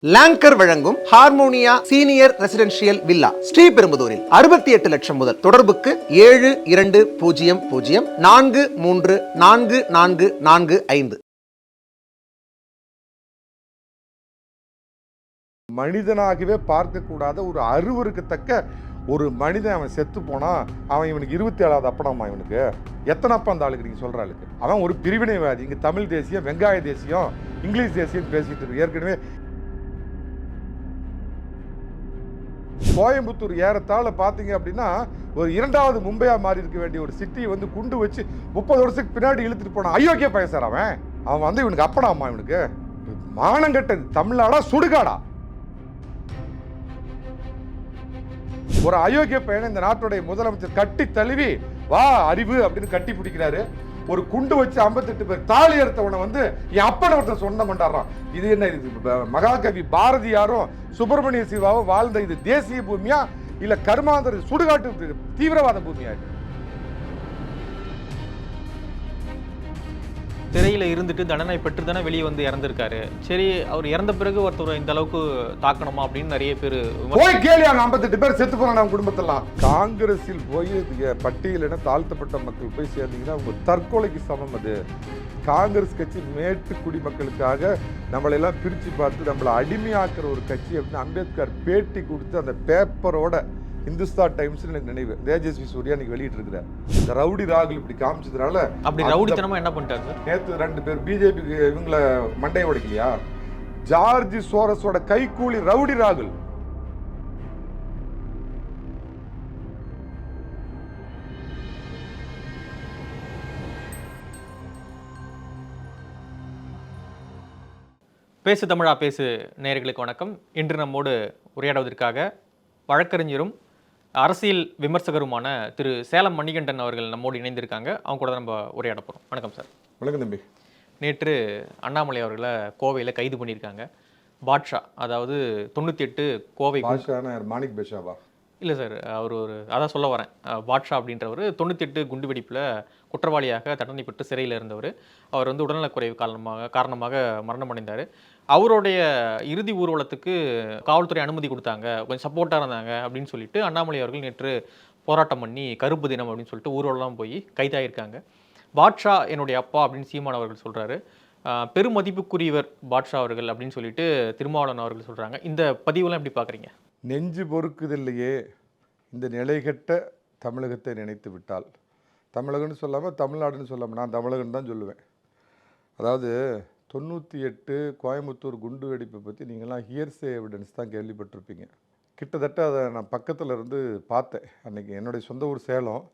Longer வழங்கும் Harmonia senior residential villa ஸ்ரீபெரும்புதூரில் 68 லட்சம் முதல். தொடர்புக்கு 7200434445. மனிதனாகவே பார்க்கக்கூடாத ஒரு அருவருக்கத்தக்க ஒரு மனிதன் அவன் செத்து போனா அவன் இவனுக்கு 27வது அப்பனம்மா. இவனுக்கு எத்தனை அப்பா அந்த ஆளுக்கு நீங்க சொல்ற ஆளுக்கு? அவன் ஒரு பிரிவினைவாதி. இங்க தமிழ் தேசியம், வெங்காய தேசியம், இங்கிலீஷ் தேசியம் பேசிட்டு இருக்கு. ஏற்கனவே கோயம்புத்தூர் ஏறத்தாழ பார்த்தீங்க அப்படின்னா ஒரு 2வது மும்பையா மாறி இருக்க வேண்டிய ஒரு சிட்டியை வந்து குண்டு வச்சு 30 வருஷத்துக்கு பின்னாடி இழுத்துட்டு போனான். அயோக்கிய பையன் சார் அவன் வந்து இவனுக்கு அப்பனாமா. இவனுக்கு மானங்கட்டது தமிழ்நாடா சுடுகாடா? ஒரு அயோக்கிய பையனை இந்த நாட்டுடைய முதலமைச்சர் கட்டி தழுவி வா அறிவு அப்படின்னு கட்டி பிடிக்கிறாரு. ஒரு குண்டு வச்சு 58 பேர் தாலி எடுத்தவனை வந்து என் அப்பனை ஒருத்தர் சொந்தம் கொண்டாடுறான். இது என்ன? இது மகாகவி பாரதியாரும் சுப்பிரமணிய சிவாவும் வாழ்ந்த இது தேசிய பூமியா இல்ல கர்மாந்தர சுடுகாட்டு தீவிரவாத பூமியா? சிறையில் இருந்துட்டு தண்டனை பெற்று தானே வெளியே வந்து இறந்துருக்காரு. சரி, அவர் இறந்த பிறகு ஒருத்தர் இந்த அளவுக்கு தாக்கணுமா அப்படின்னு நிறைய பேர் போய் கேள்வியாங்க. 58 பேர் செத்து போறாங்க குடும்பத்தெல்லாம். காங்கிரஸில் போய் பட்டியலின தாழ்த்தப்பட்ட மக்கள் போய் சேர்ந்தீங்கன்னா உங்க தற்கொலைக்கு சமம். அது காங்கிரஸ் கட்சி மேட்டு குடிமக்களுக்காக நம்மளெல்லாம் பிரித்து பார்த்து நம்மளை அடிமையாக்குற ஒரு கட்சி அப்படின்னு அம்பேத்கர் பேட்டி கொடுத்து அந்த பேப்பரோட இந்துஸ்தான் டைம்ஸ் எனக்கு நினைவு தேஜஸ்வி சூர்யா இன்னைக்கு வெளியிட்டு இருக்கிறார். இந்த ரவுடி ராகுல் இப்படி காமிச்சதுனால அப்படி ரவுடித்தனமா என்ன பண்ணிட்டாரு? நேற்று 2 பேர் பிஜேபிக்கு இவங்களை மண்டையை உடைக்கலையா? ஜார்ஜ் சோரஸோட கைகூலி ரவுடி ராகுல். பேசு தமிழா பேசு நேயர்களுக்கு வணக்கம். இன்று நம்மோடு உரையாடுவதற்காக வழக்கறிஞரும் அரசியல் விமர்சகருமான திரு சேலம் மணிகண்டன் அவர்கள் நம்மோடு இணைந்திருக்காங்க. அவங்க கூட நம்ம உரையாட போகிறோம். வணக்கம் சார். வணக்கம் தம்பி. நேற்று அண்ணாமலை அவர்களை கோவையில் கைது பண்ணியிருக்காங்க. பாட்ஷா, அதாவது 98 கோவை மாணிக் பேஷாவா? இல்லை சார், அவர் அதான் சொல்ல வரேன். பாட்ஷா அப்படின்றவர் 98 குண்டுவெடிப்பில் குற்றவாளியாக தண்டனை பெற்று சிறையில் இருந்தவர். அவர் வந்து உடல்நலக்குறைவு காரணமாக மரணம் அடைந்தார். அவருடைய இறுதி ஊர்வலத்துக்கு காவல்துறை அனுமதி கொடுத்தாங்க, கொஞ்சம் சப்போர்ட்டாக இருந்தாங்க அப்படின்னு சொல்லிட்டு அண்ணாமலை அவர்கள் நேற்று போராட்டம் பண்ணி கருப்பு தினம் அப்படின்னு சொல்லிட்டு ஊர்வலம் போய் கைதாகியிருக்காங்க. பாட்ஷா என்னுடைய அப்பா அப்படின்னு சீமான் அவர்கள் சொல்கிறாரு. பெருமதிப்புக்குரியவர் பாட்ஷா அவர்கள் அப்படின்னு சொல்லிட்டு திருமாவளவன் அவர்கள் சொல்கிறாங்க. இந்த பதிவெல்லாம் எப்படி பார்க்குறீங்க? நெஞ்சு பொறுக்குதில்லையே இந்த நிலைகட்ட தமிழகத்தை நினைத்து விட்டால், தமிழகன்னு சொல்லாமல் தமிழ்நாடுன்னு சொல்லாமல் நான் தமிழகன் தான் சொல்லுவேன். அதாவது 98 கோயம்புத்தூர் குண்டு வெடிப்பை பற்றி நீங்கள்லாம் ஹியர்ஸே எவிடன்ஸ் தான் கேள்விப்பட்டிருப்பீங்க. கிட்டத்தட்ட அதை நான் பக்கத்தில் இருந்து பார்த்தேன். அன்றைக்கி என்னுடைய சொந்த ஊர் சேலம்.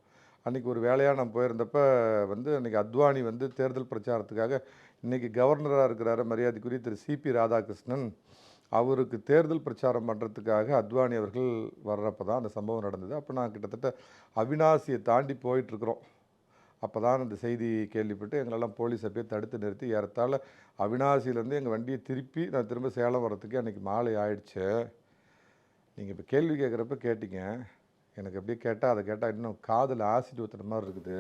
அன்றைக்கி ஒரு வேலையாக நான் போயிருந்தப்போ வந்து அன்றைக்கி அத்வானி வந்து தேர்தல் பிரச்சாரத்துக்காக இன்றைக்கி கவர்னராக இருக்கிறாரு மரியாதைக்குரிய திரு சிபி ராதாகிருஷ்ணன், அவருக்கு தேர்தல் பிரச்சாரம் பண்ணுறதுக்காக அத்வானி அவர்கள் வர்றப்போ தான் அந்த சம்பவம் நடந்தது. அப்போ நான் கிட்டத்தட்ட அவினாசியை தாண்டி போயிட்டுருக்குறோம். அப்போ தான் அந்த செய்தி கேள்விப்பட்டு எங்களெல்லாம் போலீஸ் அப்படியே தடுத்து நிறுத்தி ஏறத்தாழ அவினாசியிலேருந்து எங்கள் வண்டியை திருப்பி நான் திரும்ப சேலம் வர்றதுக்கு அன்றைக்கி மாலை ஆயிடுச்சு. நீங்கள் இப்போ கேள்வி கேட்குறப்ப கேட்டீங்க, எனக்கு அப்படியே கேட்டால் அதை கேட்டால் இன்னும் காதில் ஆசிட் ஊற்றுற மாதிரி இருக்குது.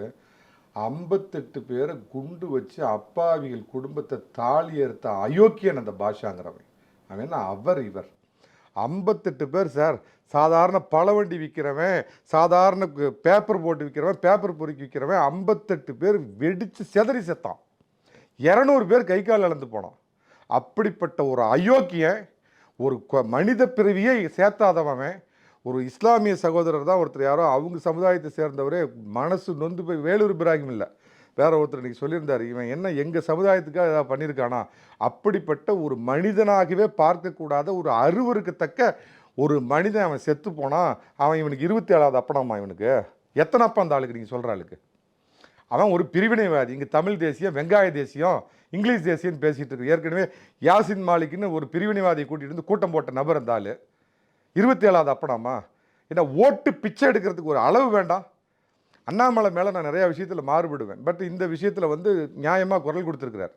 58 பேரை குண்டு வச்சு அப்பாவிகள் குடும்பத்தை தாலி எடுத்த அயோக்கியன் அந்த பாஷாங்கிறவன். அவன் என்ன அவர் இவர்? 58 பேர் சார். சாதாரண பழவண்டி விற்கிறவன், சாதாரண பேப்பர் போட்டு விற்கிறவன், பேப்பர் பொறுக்கி விற்கிறவன் 58 பேர் வெடித்து செதறி செத்தான். 200 பேர் கை கால் இழந்து போனான். அப்படிப்பட்ட ஒரு அயோக்கியன், ஒரு மனித பிறவியை சேர்த்தாதவன், ஒரு இஸ்லாமிய சகோதரர் தான் ஒருத்தர், யாரோ அவங்க சமுதாயத்தை சேர்ந்தவரே மனசு நொந்து போய், வேலூர் இப்ராஹிம் இல்லை வேற ஒருத்தர் இன்றைக்கி சொல்லியிருந்தார், இவன் என்ன எங்கள் சமுதாயத்துக்காக ஏதாவது பண்ணியிருக்கானா? அப்படிப்பட்ட ஒரு மனிதனாகவே பார்க்கக்கூடாத ஒரு அருவருக்கத்தக்க ஒரு மனிதன் அவன் செத்து போனால் அவன் இவனுக்கு 27வது அப்பனம்மா. இவனுக்கு எத்தனை அப்பா அந்த ஆளுக்கு நீங்கள் சொல்கிற ஆளுக்கு? அவன் ஒரு பிரிவினைவாதி. இங்கே தமிழ் தேசியம், வெங்காய தேசியம், இங்கிலீஷ் தேசியம்னு பேசிகிட்டு இருக்கு. ஏற்கனவே யாசின் மாலிக்னு ஒரு பிரிவினைவாதியை கூட்டிகிட்டு வந்து கூட்டம் போட்ட நபர் அந்த ஆள் 27வது அப்பனம்மா. ஏன்னா ஓட்டு பிச்சை எடுக்கிறதுக்கு ஒரு அளவு வேண்டாம்? அண்ணாமலை மேலே நான் நிறையா விஷயத்தில் மாறுபடுவேன். பட் இந்த விஷயத்தில் வந்து நியாயமாக குரல் கொடுத்துருக்கிறார்.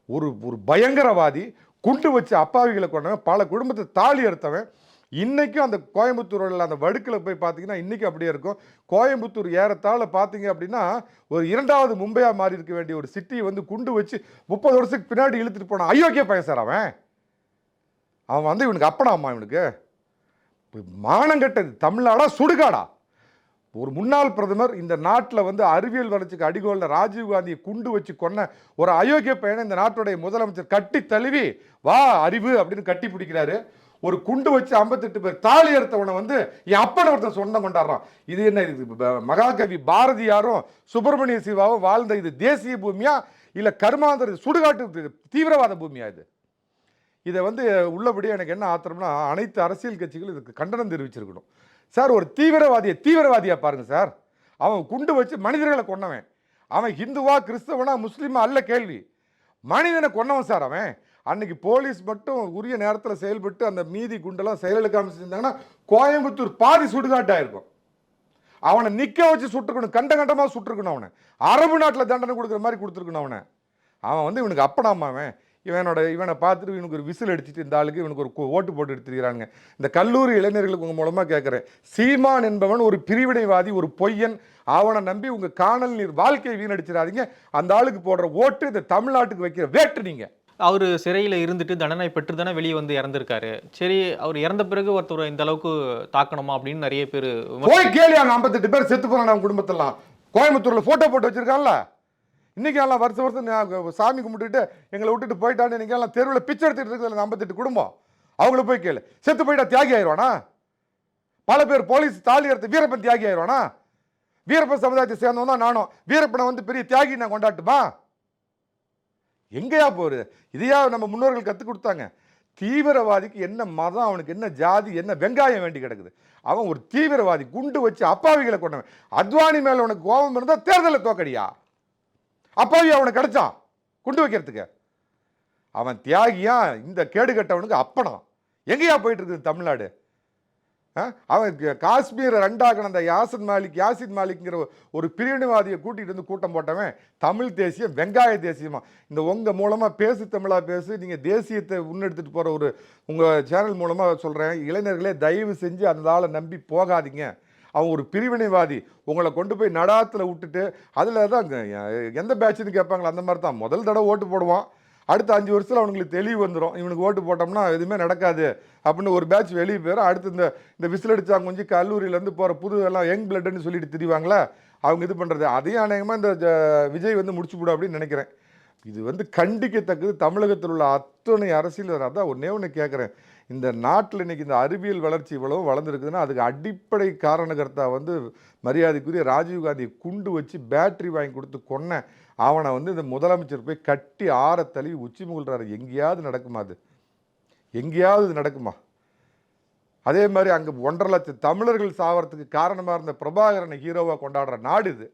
ஒரு பயங்கரவாதி, குண்டு வச்சு அப்பாவிகளை கொண்டவன், பல குடும்பத்தை தாலி எடுத்தவன். இன்றைக்கும் அந்த கோயம்புத்தூரில் அந்த வடுக்கில் போய் பார்த்தீங்கன்னா இன்றைக்கும் அப்படியே இருக்கும். கோயம்புத்தூர் ஏறத்தாழ பார்த்தீங்க அப்படின்னா ஒரு 2வது மும்பையா மாறி இருக்க வேண்டிய ஒரு சிட்டியை வந்து குண்டு வச்சு 30 வருஷத்துக்கு பின்னாடி இழுத்துட்டு போனான். அயோக்கிய பையன் சார் அவன் வந்து இவனுக்கு அப்பனாம்மா இவனுக்கு மானங்கட்டது தமிழ்நாடா சுடுகாடா? ஒரு முன்னாள் பிரதமர் இந்த நாட்டில் வந்து அறிவியல் வளர்ச்சிக்கு அடிகோலில் ராஜீவ்காந்தியை குண்டு வச்சு கொன்ன ஒரு அயோக்கிய பையனை இந்த நாட்டுடைய முதலமைச்சர் கட்டி தழுவி வா அறிவு அப்படின்னு கட்டி பிடிக்கிறாரு. ஒரு குண்டு வச்சு 58 பேர் தாலி எடுத்தவனை வந்து என் அப்பனை ஒருத்தன் சொந்தம் கொண்டாடுறான். இது என்ன? இது மகாகவி பாரதியாரும் சுப்பிரமணிய சிவாவும் வாழ்ந்த இது தேசிய பூமியா இல்லை கர்மாந்தர சுடுகாட்டு தீவிரவாத பூமியா? இதை வந்து உள்ளபடியே எனக்கு என்ன ஆத்திரம்னா, அனைத்து அரசியல் கட்சிகளும் இதுக்கு கண்டனம் தெரிவிச்சிருக்கணும். சார், ஒரு தீவிரவாதியா பாருங்க சார். அவன் குண்டு வச்சு மனிதர்களை கொன்னவன். அவன் ஹிந்துவா கிறிஸ்தவனா முஸ்லீமா அல்ல கேள்வி, மனிதனை கொன்னவன் சார் அவன். அன்னைக்கு போலீஸ் மட்டும் உரிய நேரத்தில் செயல்பட்டு அந்த மீதி குண்டெல்லாம் செயலுக்காம செஞ்சாங்கன்னா கோயம்புத்தூர் பாதி சுடுகாட்டாயிருக்கும். அவனை நிற்க வச்சு சுட்டுருக்கணும், கண்டமாக சுட்டுருக்கணும். அவனை அரபு நாட்டில் தண்டனை கொடுக்குற மாதிரி கொடுத்துருக்கணும். அவன் வந்து இவனுக்கு அப்பனாமா? இவனை பார்த்துட்டு இவனுக்கு ஒரு விசில் அடிச்சுட்டு இந்த ஆளுக்கு இவனுக்கு ஒரு ஓட்டு போட்டு எடுத்துக்கிறாங்க. இந்த கல்லூரி இளைஞர்களுக்கு உங்கள் மூலமாக கேட்குறேன், சீமான் என்பவன் ஒரு பிரிவினைவாதி, ஒரு பொய்யன். அவனை நம்பி உங்கள் காணல் நீர் வாழ்க்கையை வீணடிச்சிடாதீங்க. அந்த ஆளுக்கு போடுற ஓட்டு இந்த தமிழ்நாட்டுக்கு வைக்கிற வேட்டு. நீங்கள் அவர் சிறையில் இருந்துட்டு தண்டனை பெற்று தானே வெளியே வந்து இறந்துருக்காரு. சரி, அவர் இறந்த பிறகு ஒருத்தர் இந்த அளவுக்கு தாக்கணுமா அப்படின்னு நிறைய பேர் போய் கேளியா. 58 பேர் செத்து போறான் நம்ம குடும்பத்தெல்லாம். கோயம்புத்தூர்ல போட்டோ போட்டு வச்சிருக்கான்ல. இன்னைக்கு எல்லாம் வருஷம் சாமி கும்பிட்டுட்டு எங்களை விட்டுட்டு போயிட்டான்னு இன்னைக்கு எல்லாம் தெருவில் பிச்சை எடுத்துட்டு இருக்கிற 58 குடும்பம். அவங்கள போய் கேளு. செத்து போயிட்டா தியாகி ஆயிடுவானா? பல பேர் போலீஸ் தாலி எடுத்து வீரப்பன் தியாகி ஆயிடுவானா? வீரப்பன் சமுதாயத்தை சேர்ந்தவன் தான் நானும். வீரப்பனை வந்து பெரிய தியாகி நான் கொண்டாட்டுமா? எங்கேயா போகுது? இதையா நம்ம முன்னோர்கள் கற்றுக் கொடுத்தாங்க? தீவிரவாதிக்கு என்ன மதம், அவனுக்கு என்ன ஜாதி, என்ன வெங்காயம் வேண்டி கிடக்குது? அவன் ஒரு தீவிரவாதி, குண்டு வச்சு அப்பாவிகளை கொண்டவன். அத்வானி மேல உனக்கு கோபம் இருந்தால் தேர்தலை தோக்கடியா? அப்பாவி அவனை கிடைச்சான் குண்டு வைக்கிறதுக்கு. அவன் தியாகியா? இந்த கேடு கட்டவனுக்கு அப்பனா? எங்கேயா போயிட்டு இருக்குது தமிழ்நாடு? அவன் காஷ்மீரை ரெண்டாக்கணும். அந்த யாசின் மாலிக்ங்கிற ஒரு பிரிவினைவாதியை கூட்டிகிட்டு வந்து கூட்டம் போட்டவன் தமிழ் தேசியம் வெங்காய தேசியமா? இந்த உங்கள் மூலமாக பேசு தமிழாக பேசு, நீங்கள் தேசியத்தை முன்னெடுத்துட்டு போகிற ஒரு உங்கள் சேனல் மூலமாக சொல்கிறேன், இளைஞர்களே தயவு செஞ்சு அந்த ஆளை நம்பி போகாதீங்க. அவன் ஒரு பிரிவினைவாதி. உங்களை கொண்டு போய் நடாத்தில் விட்டுட்டு அதில் தான் எந்த பேட்சுன்னு கேட்பாங்களா, அந்த மாதிரி தான் முதல் தடவை ஓட்டு போடுவான். அடுத்த 5 வருஷத்தில் அவனுங்களுக்கு தெளிவு வந்துடும், இவனுக்கு ஓட்டு போட்டோம்னா எதுவுமே நடக்காது அப்படின்னு. ஒரு பேட்ச் வெளியே போயிடும். அடுத்து இந்த விசில் அடித்தாங்க கொஞ்சம் கல்லூரியிலேருந்து போகிற புது எல்லாம் யங் பிளட்டுன்னு சொல்லிட்டு திரிவாங்களா, அவங்க இது பண்ணுறது. அதையும் அநேகமாக இந்த விஜய் வந்து முடிச்சு போடும் அப்படின்னு நினைக்கிறேன். இது வந்து கண்டிக்கத்தக்கது. தமிழகத்தில் உள்ள அத்தனை அரசியல். அதான் ஒன்றே ஒன்று கேட்குறேன், இந்த நாட்டில் இன்றைக்கி இந்த அறிவியல் வளர்ச்சி இவ்வளவு வளர்ந்துருக்குதுன்னா அதுக்கு அடிப்படை காரணகர்த்தா வந்து மரியாதைக்குரிய ராஜீவ்காந்தியை குண்டு வச்சு பேட்டரி வாங்கி கொடுத்து கொன்ன அவனை வந்து இந்த முதலமைச்சர் போய் கட்டி ஆற தழுவி உச்சி முகல்றாரு. எங்கேயாவது நடக்குமா? அது எங்கேயாவது நடக்குமா? அதே மாதிரி அங்கே 1.5 லட்சம் தமிழர்கள் சாவறதுக்கு காரணமாக இருந்த பிரபாகரனை ஹீரோவாக கொண்டாடுற நாடு இது.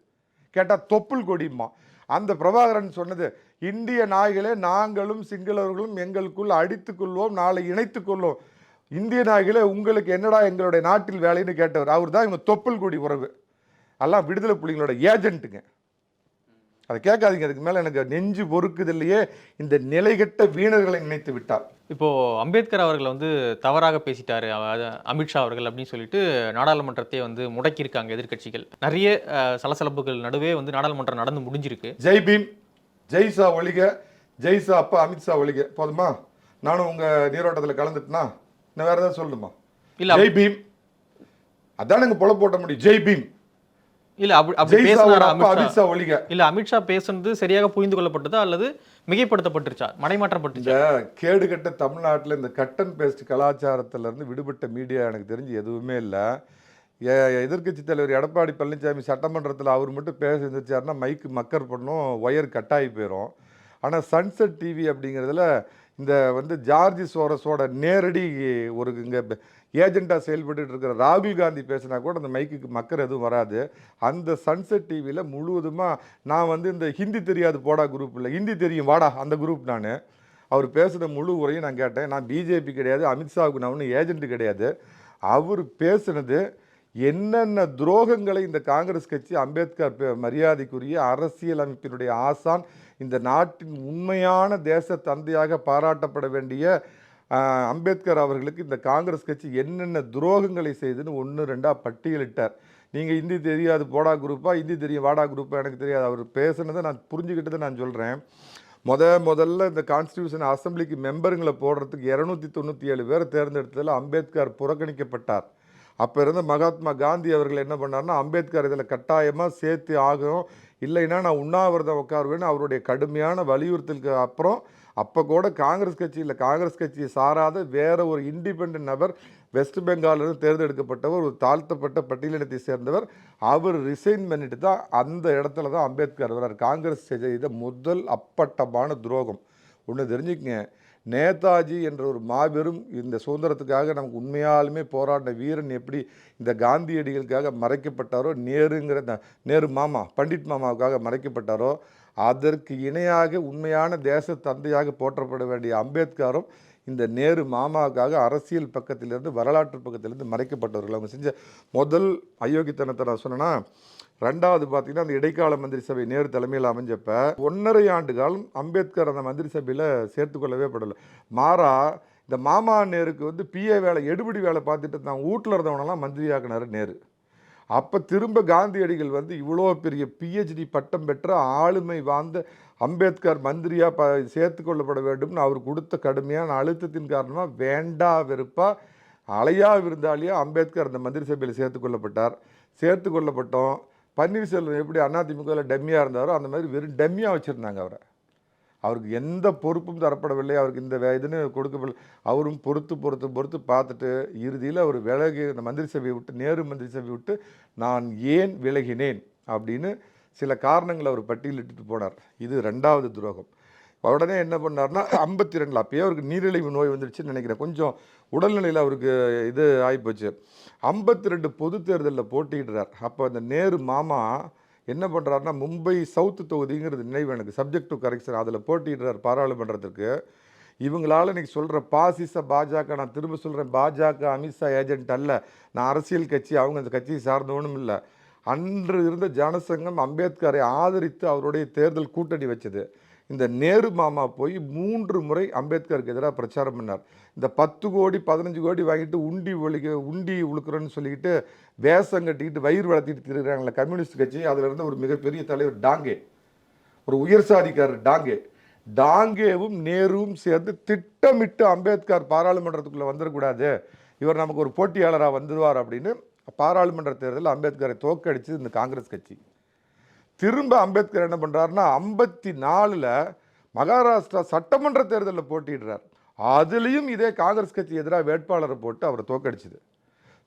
கேட்டால் தொப்புள் கொடியுமா? அந்த பிரபாகரன் சொன்னது, இந்திய நாய்களே நாங்களும் சிங்களவர்களும் எங்களுக்குள் அடித்துக்கொள்வோம், நாளை இணைத்துக்கொள்வோம். இந்திய நாய்களே உங்களுக்கு என்னடா எங்களுடைய நாட்டில் வேலைன்னு கேட்டவர் அவர் தான். இவங்க தொப்புள் கொடி உறவு எல்லாம் விடுதலை புலிகளோட ஏஜென்ட்டுங்க. அதை கேட்காதீங்க. அதுக்கு மேலே எனக்கு நெஞ்சு பொறுக்குது இல்லையே. இந்த நிலைகட்ட வீணர்களை நினைத்து விட்டார். இப்போ அம்பேத்கர் அவர்கள் வந்து தவறாக பேசிட்டாரு அமித்ஷா அவர்கள் அப்படின்னு சொல்லிட்டு நாடாளுமன்றத்தை வந்து முடக்கியிருக்காங்க எதிர்க்கட்சிகள். நிறைய சலசலப்புகள் நடுவே வந்து நாடாளுமன்றம் நடந்து முடிஞ்சிருக்கு. ஜெய் பீம், ஜெய்சா ஒழிக, ஜெய்சா அப்பா அமித்ஷா ஒழிக. போதுமா? நானும் உங்க நீரோட்டத்தில் கலந்துட்டுனா நான் வேற ஏதாவது சொல்லணுமா? இல்ல, ஜெய் பீம் அதான் எங்க பொல போட்ட முடியும். ஜெய் பீம் இல்ல அப்படி பேசினாரா அமித்ஷா ஒழிக? இல்ல அமித்ஷா பேசுனது சரியாக புரிந்து கொள்ளப்பட்டதா அல்லது மிகைப்படுத்தப்பட்டுருச்சா, மடைமாற்றப்பட்டுச்சா? கேடுகட்ட தமிழ்நாட்டில் இந்த கட் அண்ட் பேஸ்ட் கலாச்சாரத்திலிருந்து விடுபட்ட மீடியா எனக்கு தெரிஞ்சு எதுவுமே இல்லை. எதிர்க்கட்சி தலைவர் எடப்பாடி பழனிசாமி சட்டமன்றத்தில் அவர் மட்டும் பேச இருந்துச்சாருன்னா மைக்கு மக்கர் பண்ணும், ஒயர் கட்டாகி போயிடும். ஆனால் சன்செட் டிவி அப்படிங்கிறதுல இந்த வந்து ஜார்ஜ் சோரஸோட நேரடி ஒரு இங்கே ஏஜெண்டாக செயல்பட்டு இருக்கிற ராகுல் காந்தி பேசினா கூட அந்த மைக்குக்கு மக்கர் எதுவும் வராது. அந்த சன்செட் டிவியில் முழுவதுமாக நான் வந்து இந்த ஹிந்தி தெரியாது போடா குரூப் இல்லை, ஹிந்தி தெரியும் வாடா அந்த குரூப். நான் அவர் பேசுகிற முழு உரையும் நான் கேட்டேன். நான் பிஜேபி கிடையாது, அமித்ஷாவுக்கு நான் ஒன்றும் ஏஜென்ட்டு கிடையாது. அவர் பேசுனது என்னென்ன துரோகங்களை இந்த காங்கிரஸ் கட்சி, அம்பேத்கர் மரியாதைக்குரிய அரசியல் அமைப்பினுடைய ஆசான், இந்த நாட்டின் உண்மையான தேச தந்தையாக பாராட்டப்பட வேண்டிய அம்பேத்கர் அவர்களுக்கு இந்த காங்கிரஸ் கட்சி என்னென்ன துரோகங்களை செய்துன்னு 1 2 பட்டியலிட்டார். நீங்கள் ஹிந்தி தெரியாது போடா குரூப்பா, ஹிந்தி தெரியும் வாடா குரூப்பா எனக்கு தெரியாது. அவர் பேசுனதை நான் புரிஞ்சுக்கிட்டதை நான் சொல்கிறேன். முதல்ல இந்த கான்ஸ்டியூஷன் அசம்பிளிக்கு மெம்பருங்களை போடுறதுக்கு 297 பேரை தேர்ந்தெடுத்ததில் அம்பேத்கர் புறக்கணிக்கப்பட்டார். அப்போ இருந்த மகாத்மா காந்தி அவர்கள் என்ன பண்ணார்னா, அம்பேத்கர் இதில் கட்டாயமாக சேர்த்து ஆகும், இல்லைன்னா நான் உண்ணாவிரதம் உட்காருவேன்னு அவருடைய கடுமையான வலியுறுத்தலுக்கு அப்புறம் அப்போ கூட காங்கிரஸ் கட்சியை சாராத வேற ஒரு இண்டிபெண்ட் நபர் வெஸ்ட் பெங்காலிலிருந்து தேர்ந்தெடுக்கப்பட்டவர், ஒரு தாழ்த்தப்பட்ட பட்டியலினத்தை சேர்ந்தவர், அவர் ரிசைன் பண்ணிட்டு தான் அந்த இடத்துல தான் அம்பேத்கர் வர்றார். காங்கிரஸ் செய்த முதல் அப்பட்டமான துரோகம் ஒன்று தெரிஞ்சுக்கங்க. நேதாஜி என்ற ஒரு மாபெரும் இந்த சுதந்திரத்துக்காக நமக்கு உண்மையாலுமே போராடின வீரன் எப்படி இந்த காந்தியடிகளுக்காக மறைக்கப்பட்டாரோ, நேரு மாமா பண்டிட் மாமாவுக்காக மறைக்கப்பட்டாரோ, அதற்கு இணையாக உண்மையான தேச தந்தையாக போற்றப்பட வேண்டிய அம்பேத்கரும் இந்த நேரு மாமாவுக்காக அரசியல் பக்கத்திலிருந்து வரலாற்று பக்கத்திலிருந்து மறைக்கப்பட்டவர்கள். அவங்க செஞ்ச முதல் அயோக்கியத்தனத்தை நான் சொன்னேன்னா, ரெண்டாவது பார்த்தீங்கன்னா அந்த இடைக்கால மந்திரி சபை நேரு தலைமையில் அமைஞ்சப்ப 1.5 ஆண்டு காலம் அம்பேத்கர் அந்த மந்திரி சபையில் சேர்த்துக்கொள்ளவே படலை. மாறா இந்த மாமா நேருக்கு வந்து பிஏ வேலை, எடுபடி வேலை பார்த்துட்டு தான் வீட்டில் இருந்தவனெல்லாம் மந்திரியாக்குனார் நேரு. அப்போ திரும்ப காந்தியடிகள் வந்து இவ்வளோ பெரிய பிஹெச்டி பட்டம் பெற்ற ஆளுமை வாழ்ந்த அம்பேத்கர் மந்திரியாக சேர்த்துக்கொள்ளப்பட வேண்டும்னு அவர் கொடுத்த கடுமையான அழுத்தத்தின் காரணமாக வேண்டா வெறுப்பா அலையா விருந்தாளியாக அம்பேத்கர் அந்த மந்திரி சபையில் சேர்த்துக்கொள்ளப்பட்டோம். பன்னீர்செல்வம் எப்படி அதிமுகவில் டம்மியாக இருந்தாரோ அந்த மாதிரி வெறும் டம்மியாக வச்சுருந்தாங்க அவரை. அவருக்கு எந்த பொறுப்பும் தரப்படவில்லை, அவருக்கு இந்த இதுன்னு கொடுக்கவில்லை. அவரும் பொறுத்து பார்த்துட்டு இறுதியில் அவர் விலகி இந்த மந்திரி சபையை விட்டு, நேரு மந்திரி சபையை விட்டு நான் ஏன் விலகினேன் அப்படின்னு சில காரணங்களை அவர் பட்டியலிட்டு போனார். இது 2வது துரோகம். உடனே என்ன பண்ணார்னா 52 அப்பயே அவருக்கு நீரிழிவு நோய் வந்துடுச்சுன்னு நினைக்கிறேன், கொஞ்சம் உடல்நிலையில் அவருக்கு இது ஆகிப்போச்சு. 52 பொது தேர்தலில் போட்டியிடுறார். அப்போ அந்த நேரு மாமா என்ன பண்ணுறாருனா, மும்பை சவுத்து தொகுதிங்கிறது நினைவு எனக்கு, சப்ஜெக்ட் டு கரெக்ஷன், அதில் போட்டிடுறார் பாராளுமன்றத்திற்கு. இவங்களால் இன்றைக்கி சொல்கிற பாசிச பாஜக, நான் திரும்ப சொல்கிறேன், பாஜக அமித்ஷா ஏஜென்ட் அல்ல, நான் அரசியல் கட்சி, அவங்க அந்த கட்சியை சார்ந்தவனும் இல்லை. அன்று இருந்த ஜனசங்கம் அம்பேத்கரை ஆதரித்து அவருடைய தேர்தல் கூட்டணி வச்சது. இந்த நேரு மாமா போய் 3 முறை அம்பேத்கருக்கு எதிராக பிரச்சாரம் பண்ணார். இந்த 10 கோடி 15 கோடி வாங்கிட்டு உண்டி உழுக்கிறோன்னு சொல்லிக்கிட்டு வேஷம் கட்டிக்கிட்டு வயிறு வளர்த்திட்டு இருக்கிறாங்களே கம்யூனிஸ்ட் கட்சி, அதில் இருந்த ஒரு மிகப்பெரிய தலைவர் டாங்கே, ஒரு உயர் சாதிக்காரர் டாங்கேவும் நேருவும் சேர்ந்து திட்டமிட்டு அம்பேத்கர் பாராளுமன்றத்துக்குள்ளே வந்துடக்கூடாது, இவர் நமக்கு ஒரு போட்டியாளராக வந்துடுவார் அப்படின்னு பாராளுமன்ற தேர்தலில் அம்பேத்கரை தோற்கடிச்சு இந்த காங்கிரஸ் கட்சி. திரும்ப அம்பேத்கர் என்ன பண்ணுறாருன்னா 54 மகாராஷ்டிரா சட்டமன்ற தேர்தலில் போட்டிடுறார். அதுலேயும் இதே காங்கிரஸ் கட்சி எதிராக வேட்பாளரை போட்டு அவரை தோற்கடிச்சுது.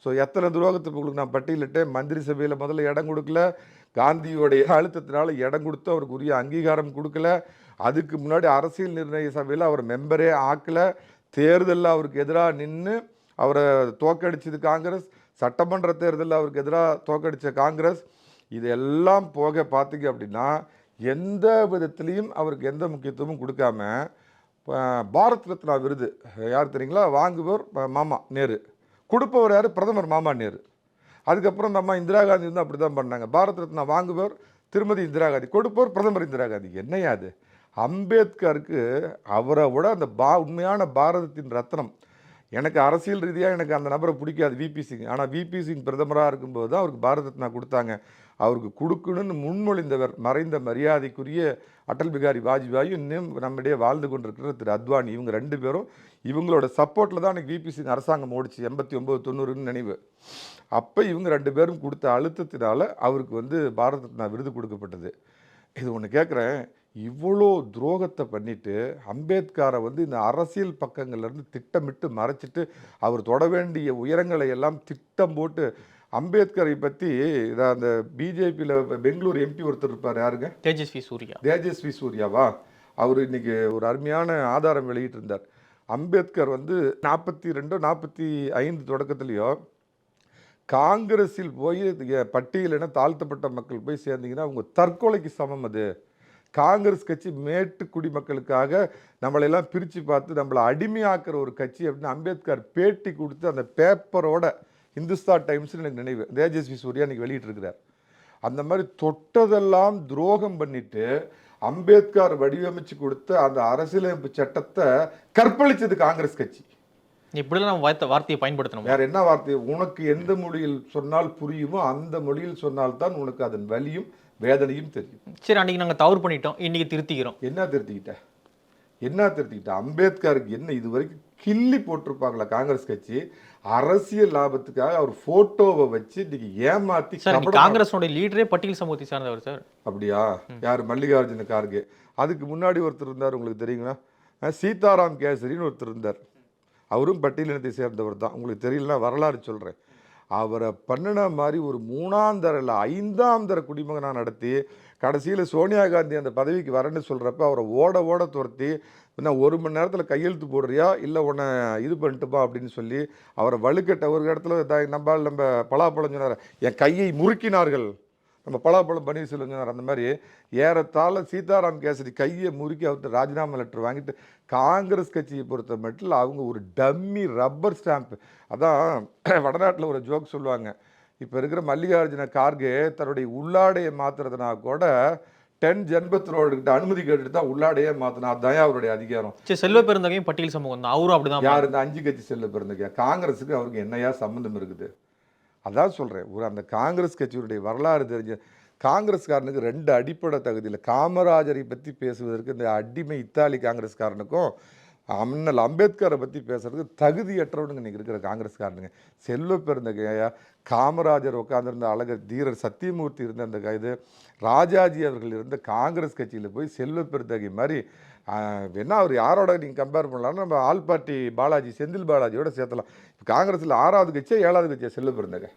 ஸோ எத்தனை துரோகத்துக்கு உங்களுக்கு நான் பட்டியலிட்டேன். மந்திரி சபையில் முதல்ல இடம் கொடுக்கல, காந்தியோடைய அழுத்தத்தினால இடம் கொடுத்து அவருக்கு உரிய அங்கீகாரம் கொடுக்கல, அதுக்கு முன்னாடி அரசியல் நிர்ணய சபையில் அவர் மெம்பரே ஆக்கலை, தேர்தலில் அவருக்கு எதிராக நின்று அவரை தோற்கடிச்சது காங்கிரஸ், சட்டமன்ற தேர்தலில் அவருக்கு எதிராக தோற்கடித்த காங்கிரஸ். இதெல்லாம் போக பார்த்தீங்க அப்படின்னா எந்த விதத்துலேயும் அவருக்கு எந்த முக்கியத்துவமும் கொடுக்காம பாரத் ரத்னா விருது யார் தெரியுங்களா, வாங்குபவர் மாமா நேரு, கொடுப்பவர் யார், பிரதமர் மாமா நேரு. அதுக்கப்புறம் நம்ம இந்திரா காந்தி வந்து அப்படி தான் பண்ணாங்க. பாரத் ரத்னா வாங்குபவர் திருமதி இந்திரா காந்தி, கொடுப்பவர் பிரதமர் இந்திரா காந்தி. என்னையா அது? அம்பேத்கருக்கு அவரை விட அந்த உண்மையான பாரதத்தின் ரத்னம். எனக்கு அரசியல் ரீதியாக எனக்கு அந்த நபரை பிடிக்காது, விபி சிங். ஆனால் விபி சிங் பிரதமராக இருக்கும்போது தான் அவருக்கு பாரத் ரத்னா கொடுத்தாங்க. அவருக்கு கொடுக்கணும்னு முன்மொழிந்தவர் மறைந்த மரியாதைக்குரிய அடல் பிகாரி வாஜ்பாயும் இன்னும் நம்மிடையே வாழ்ந்து கொண்டிருக்கிற திரு அத்வானி. இவங்க 2 பேரும் இவங்களோட சப்போர்ட்டில் தான் எனக்கு விபி சிங் அரசாங்கம் ஓடிச்சு 89-90 நினைவு. அப்போ இவங்க 2 பேரும் கொடுத்த அழுத்தத்தினால அவருக்கு வந்து பாரத் ரத்னா விருது கொடுக்கப்பட்டது. இது ஒன்று கேட்குறேன், இவ்வளோ துரோகத்தை பண்ணிட்டு அம்பேத்கரை வந்து இந்த அரசியல் பக்கங்கள்லேருந்து திட்டமிட்டு மறைச்சிட்டு அவர் தொட வேண்டிய உயரங்களை எல்லாம் திட்டம் போட்டு அம்பேத்கரை பற்றி அந்த பிஜேபியில் பெங்களூர் எம்பி ஒருத்தர் இருப்பார், யாருங்க, தேஜஸ்வி சூர்யாவா, அவர் இன்னைக்கு ஒரு அருமையான ஆதாரம் வெளியிட்டிருந்தார். அம்பேத்கர் வந்து 42-45 தொடக்கத்துலேயோ காங்கிரஸில் போய் பட்டியலின தாழ்த்தப்பட்ட மக்கள் போய் சேர்ந்தீங்கன்னா அவங்க தற்கொலைக்கு சமம். அது காங்கிரஸ் கட்சி மேட்டு குடிமக்களுக்காக நம்மளெல்லாம் பிரித்து பார்த்து நம்மளை அடிமையாக்குற ஒரு கட்சி அப்படின்னு அம்பேத்கர் பேட்டி கொடுத்து அந்த பேப்பரோட இந்துஸ்தான் டைம்ஸ்னு எனக்கு நினைவு தேஜஸ்வி சூர்யா இன்னைக்கு வெளியிட்டிருக்கிறார். அந்த மாதிரி தொட்டதெல்லாம் துரோகம் பண்ணிட்டு அம்பேத்கர் வடிவமைச்சு கொடுத்த அந்த அரசியலமைப்பு சட்டத்தை கற்பழிச்சது காங்கிரஸ் கட்சி. இப்படிலாம் நம்ம வார்த்தையை பயன்படுத்தணும். வேற என்ன வார்த்தை? உனக்கு எந்த மொழியில் சொன்னால் புரியுமோ அந்த மொழியில் சொன்னால்தான் உனக்கு அதன் வலியும் வேதனையும் தெரியும். சரி, அன்னைக்கு நாங்க தவறு பண்ணிட்டோம், இன்னைக்கு திருத்திக்கிறோம். என்ன திருத்திக்கிட்ட அம்பேத்கருக்கு என்ன இது வரைக்கும் கிள்ளி போட்டிருப்பாங்களா காங்கிரஸ் கட்சி? அரசியல் லாபத்துக்காக அவர் போட்டோவை வச்சு இன்னைக்கு ஏமாத்தி. சார், காங்கிரஸோட லீடரே பட்டியல் சமூகத்தை சார்ந்தவர் சார். அப்படியா? யார்? மல்லிகார்ஜுன கார்கே. அதுக்கு முன்னாடி ஒருத்தர் இருந்தார், உங்களுக்கு தெரியுங்களா? சீதாராம் கேசரின்னு ஒருத்தர் இருந்தார், அவரும் பட்டியலினத்தை சேர்ந்தவர் தான். உங்களுக்கு தெரியலனா வரலாறு சொல்கிறேன். அவரை பண்ணின மாதிரி ஒரு 3ஆம் தர இல்லை 5ஆம் தர குடிமகனாக நடத்தி கடைசியில் சோனியா காந்தி அந்த பதவிக்கு வரேன்னு சொல்கிறப்ப அவரை ஓட துரத்தி, என்ன 1 மணி நேரத்தில் கையெழுத்து போடுறியா இல்லை உன்னை இது பண்ணிட்டுப்பா அப்படின்னு சொல்லி அவரை வலுக்கட்ட. ஒரு இடத்துல நம்ம பலாப்பழம் சொன்னார், என் கையை முறுக்கினார்கள், நம்ம பலாப்பழம் பன்னீர்செல்வம் சொன்னார். அந்த மாதிரி ஏறத்தாழ சீதாராம் கேசரி கையை முறுக்கி அவர்கிட்ட ராஜினாமா லெட்டர் வாங்கிட்டு, காங்கிரஸ் கட்சியை பொறுத்த மட்டும் அவங்க ஒரு டம்மி ரப்பர் ஸ்டாம்ப். அதான் வடநாட்டில் ஒரு ஜோக் சொல்லுவாங்க, இப்போ இருக்கிற மல்லிகார்ஜுன கார்கே தன்னுடைய உள்ளாடையை மாற்றுறதுனா கூட 10 ஜன்பத்ரோடுகிட்ட அனுமதி கேட்டுட்டு தான் உள்ளாடையே மாற்றினா. அதுதான் அவருடைய அதிகாரம். சரி, செல்வ பெருந்தகையும் பட்டியல் சமூகம் தான், அவரும் அப்படிதான். யார்? இந்த 5 கட்சி செல்வ பெருந்தகை. காங்கிரஸுக்கு அவருக்கு என்னையா சம்மந்தம் இருக்குது? அதான் சொல்கிறேன், ஒரு அந்த காங்கிரஸ் கட்சியுடைய வரலாறு தெரிஞ்ச காங்கிரஸ்காரனுக்கு 2 அடிப்படை தகுதியில். காமராஜரை பற்றி பேசுவதற்கு இந்த அடிமை இத்தாலி காங்கிரஸ்காரனுக்கும் அண்ணல் அம்பேத்கரை பற்றி பேசுறதுக்கு தகுதியற்றவனுங்க இன்றைக்கி இருக்கிற காங்கிரஸ்காரனுங்க. செல்வ பெருந்தகையா, காமராஜர் உட்காந்துருந்த அழகர் தீரர் சத்தியமூர்த்தி இருந்த அந்த இது, ராஜாஜி அவர்கள் இருந்த காங்கிரஸ் கட்சியில் போய் செல்வ பெருந்தகை மாதிரி என்ன அவர் யாரோட நீங்கள் கம்பேர் பண்ணலாம்னா நம்ம ஆல் பார்ட்டி பாலாஜி, செந்தில் பாலாஜியோட சேர்த்தலாம். இப்போ காங்கிரஸில் 6வது கட்சியா 7வது கட்சியா செல்வ பெருந்தகை?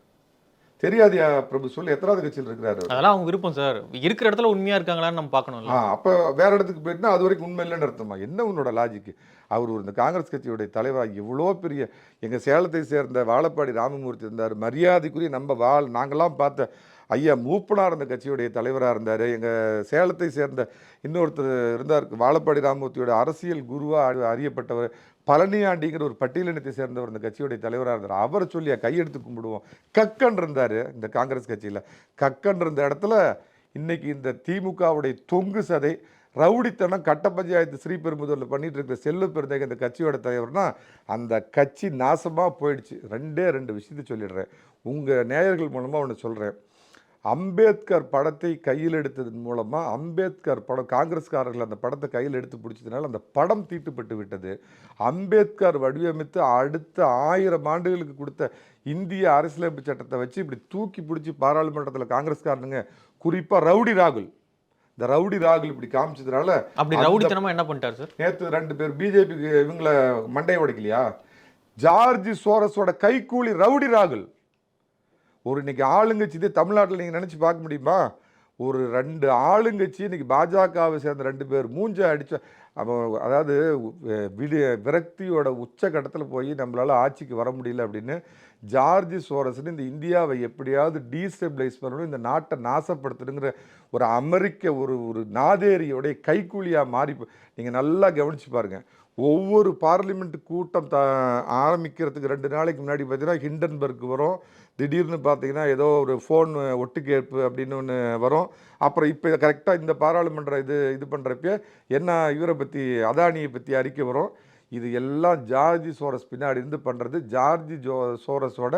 தெரியாதியா பிரபு? சொல்லி எத்தனாவது கட்சியில் இருக்கிறாரு? அதெல்லாம் அவங்க விருப்பம் சார். இருக்கிற இடத்துல உண்மையா இருக்காங்களான்னு நம்ம பார்க்கணும். அப்போ வேற இடத்துக்கு போயிட்டுனா அது வரைக்கும் உண்மை இல்லைன்னு அர்த்தமா? என்ன உன்னோட லாஜிக்கு? அவர் இந்த காங்கிரஸ் கட்சியுடைய தலைவராக இவ்வளோ பெரிய, எங்கள் சேலத்தை சேர்ந்த வாழப்பாடி ராமமூர்த்தி இருந்தார், மரியாதைக்குரிய நம்ம நாங்கள்லாம் பார்த்த ஐயா மூப்பனார் அந்த கட்சியுடைய தலைவராக இருந்தார். எங்கள் சேலத்தை சேர்ந்த இன்னொருத்தர் இருந்தார், வாழப்பாடி ராமமூர்த்தியோட அரசியல் குருவாக அறியப்பட்டவர் பழனியாண்டிங்கிற ஒரு பட்டியலினத்தை சேர்ந்தவர் இந்த கட்சியுடைய தலைவராக இருந்தார். அவரை சொல்லியா கையெடுத்து கும்பிடுவோம்? கக்கன் இருந்தார் இந்த காங்கிரஸ் கட்சியில். கக்கன் இருந்த இடத்துல இன்னைக்கு இந்த திமுகவுடைய தொங்கு சதை ரவுடித்தனம் கட்ட பஞ்சாயத்து ஸ்ரீபெரும்புதூரில் பண்ணிட்டு இருக்கிற செல்வ பெருந்தகை இந்த கட்சியோட தலைவர்னா அந்த கட்சி நாசமாக போயிடுச்சு. 2 விஷயத்தை சொல்லிடுறேன், உங்கள் நேயர்கள் மூலமாக ஒன்று சொல்கிறேன். அம்பேத்கர் படத்தை கையில் எடுத்ததன் மூலமாக அம்பேத்கர் படம், காங்கிரஸ்காரர்கள் அந்த படத்தை கையில் எடுத்து பிடிச்சதுனால அந்த படம் தீட்டுப்பட்டு விட்டது. அம்பேத்கர் வடிவமைத்து அடுத்த 1000 ஆண்டுகளுக்கு கொடுத்த இந்திய அரசியலமைப்பு சட்டத்தை வச்சு இப்படி தூக்கி பிடிச்சி பாராளுமன்றத்தில் காங்கிரஸ்காரனுங்க, குறிப்பாக ரவுடி ராகுல், இந்த ரவுடி ராகுல் இப்படி காமிச்சதுனால அப்படி ரவுடித்தனமா என்ன பண்ணிட்டார் சார்? நேற்று 2 பேர் பிஜேபிக்கு இவங்களை மண்டையை உடைக்கலையா? ஜார்ஜ் சோரஸோட கைக்கூலி ரவுடி ராகுல். ஒரு இன்னைக்கு ஆளுங்கட்சி இதே தமிழ்நாட்டில் நீங்கள் நினச்சி பார்க்க முடியுமா? ஒரு 2 ஆளுங்கட்சி இன்னைக்கு பாஜகவை சேர்ந்த 2 பேர் மூஞ்ச அடிச்ச, அப்போ அதாவது விரக்தியோட உச்சகட்டத்தில் போய் நம்மளால் ஆட்சிக்கு வர முடியல அப்படின்னு ஜார்ஜ் சோரஸ்னு இந்த இந்தியாவை எப்படியாவது டீஸ்டெபிளைஸ் பண்ணணும், இந்த நாட்டை நாசப்படுத்தணுங்கிற ஒரு அமெரிக்க ஒரு நாதேரியோடைய கைக்கூலியாக மாறி. நீங்கள் நல்லா கவனித்து பாருங்கள், ஒவ்வொரு பார்லிமெண்ட் கூட்டம் ஆரம்பிக்கிறதுக்கு 2 நாளைக்கு முன்னாடி பார்த்தீங்கன்னா ஹிண்டன்பர்க் வரும், திடீர்னு பார்த்தீங்கன்னா ஏதோ ஒரு ஃபோன் ஒட்டுக்கேற்பு அப்படின்னு ஒன்று வரும். அப்புறம் இப்போ கரெக்டாக இந்த பாராளுமன்ற இது பண்ணுறப்ப என்ன இவரை பற்றி அதானியை பற்றி அறிக்கை வரும். இது எல்லாம் ஜார்ஜி சோரஸ் பின்னாடி இருந்து பண்ணுறது. ஜார்ஜி சோரஸோட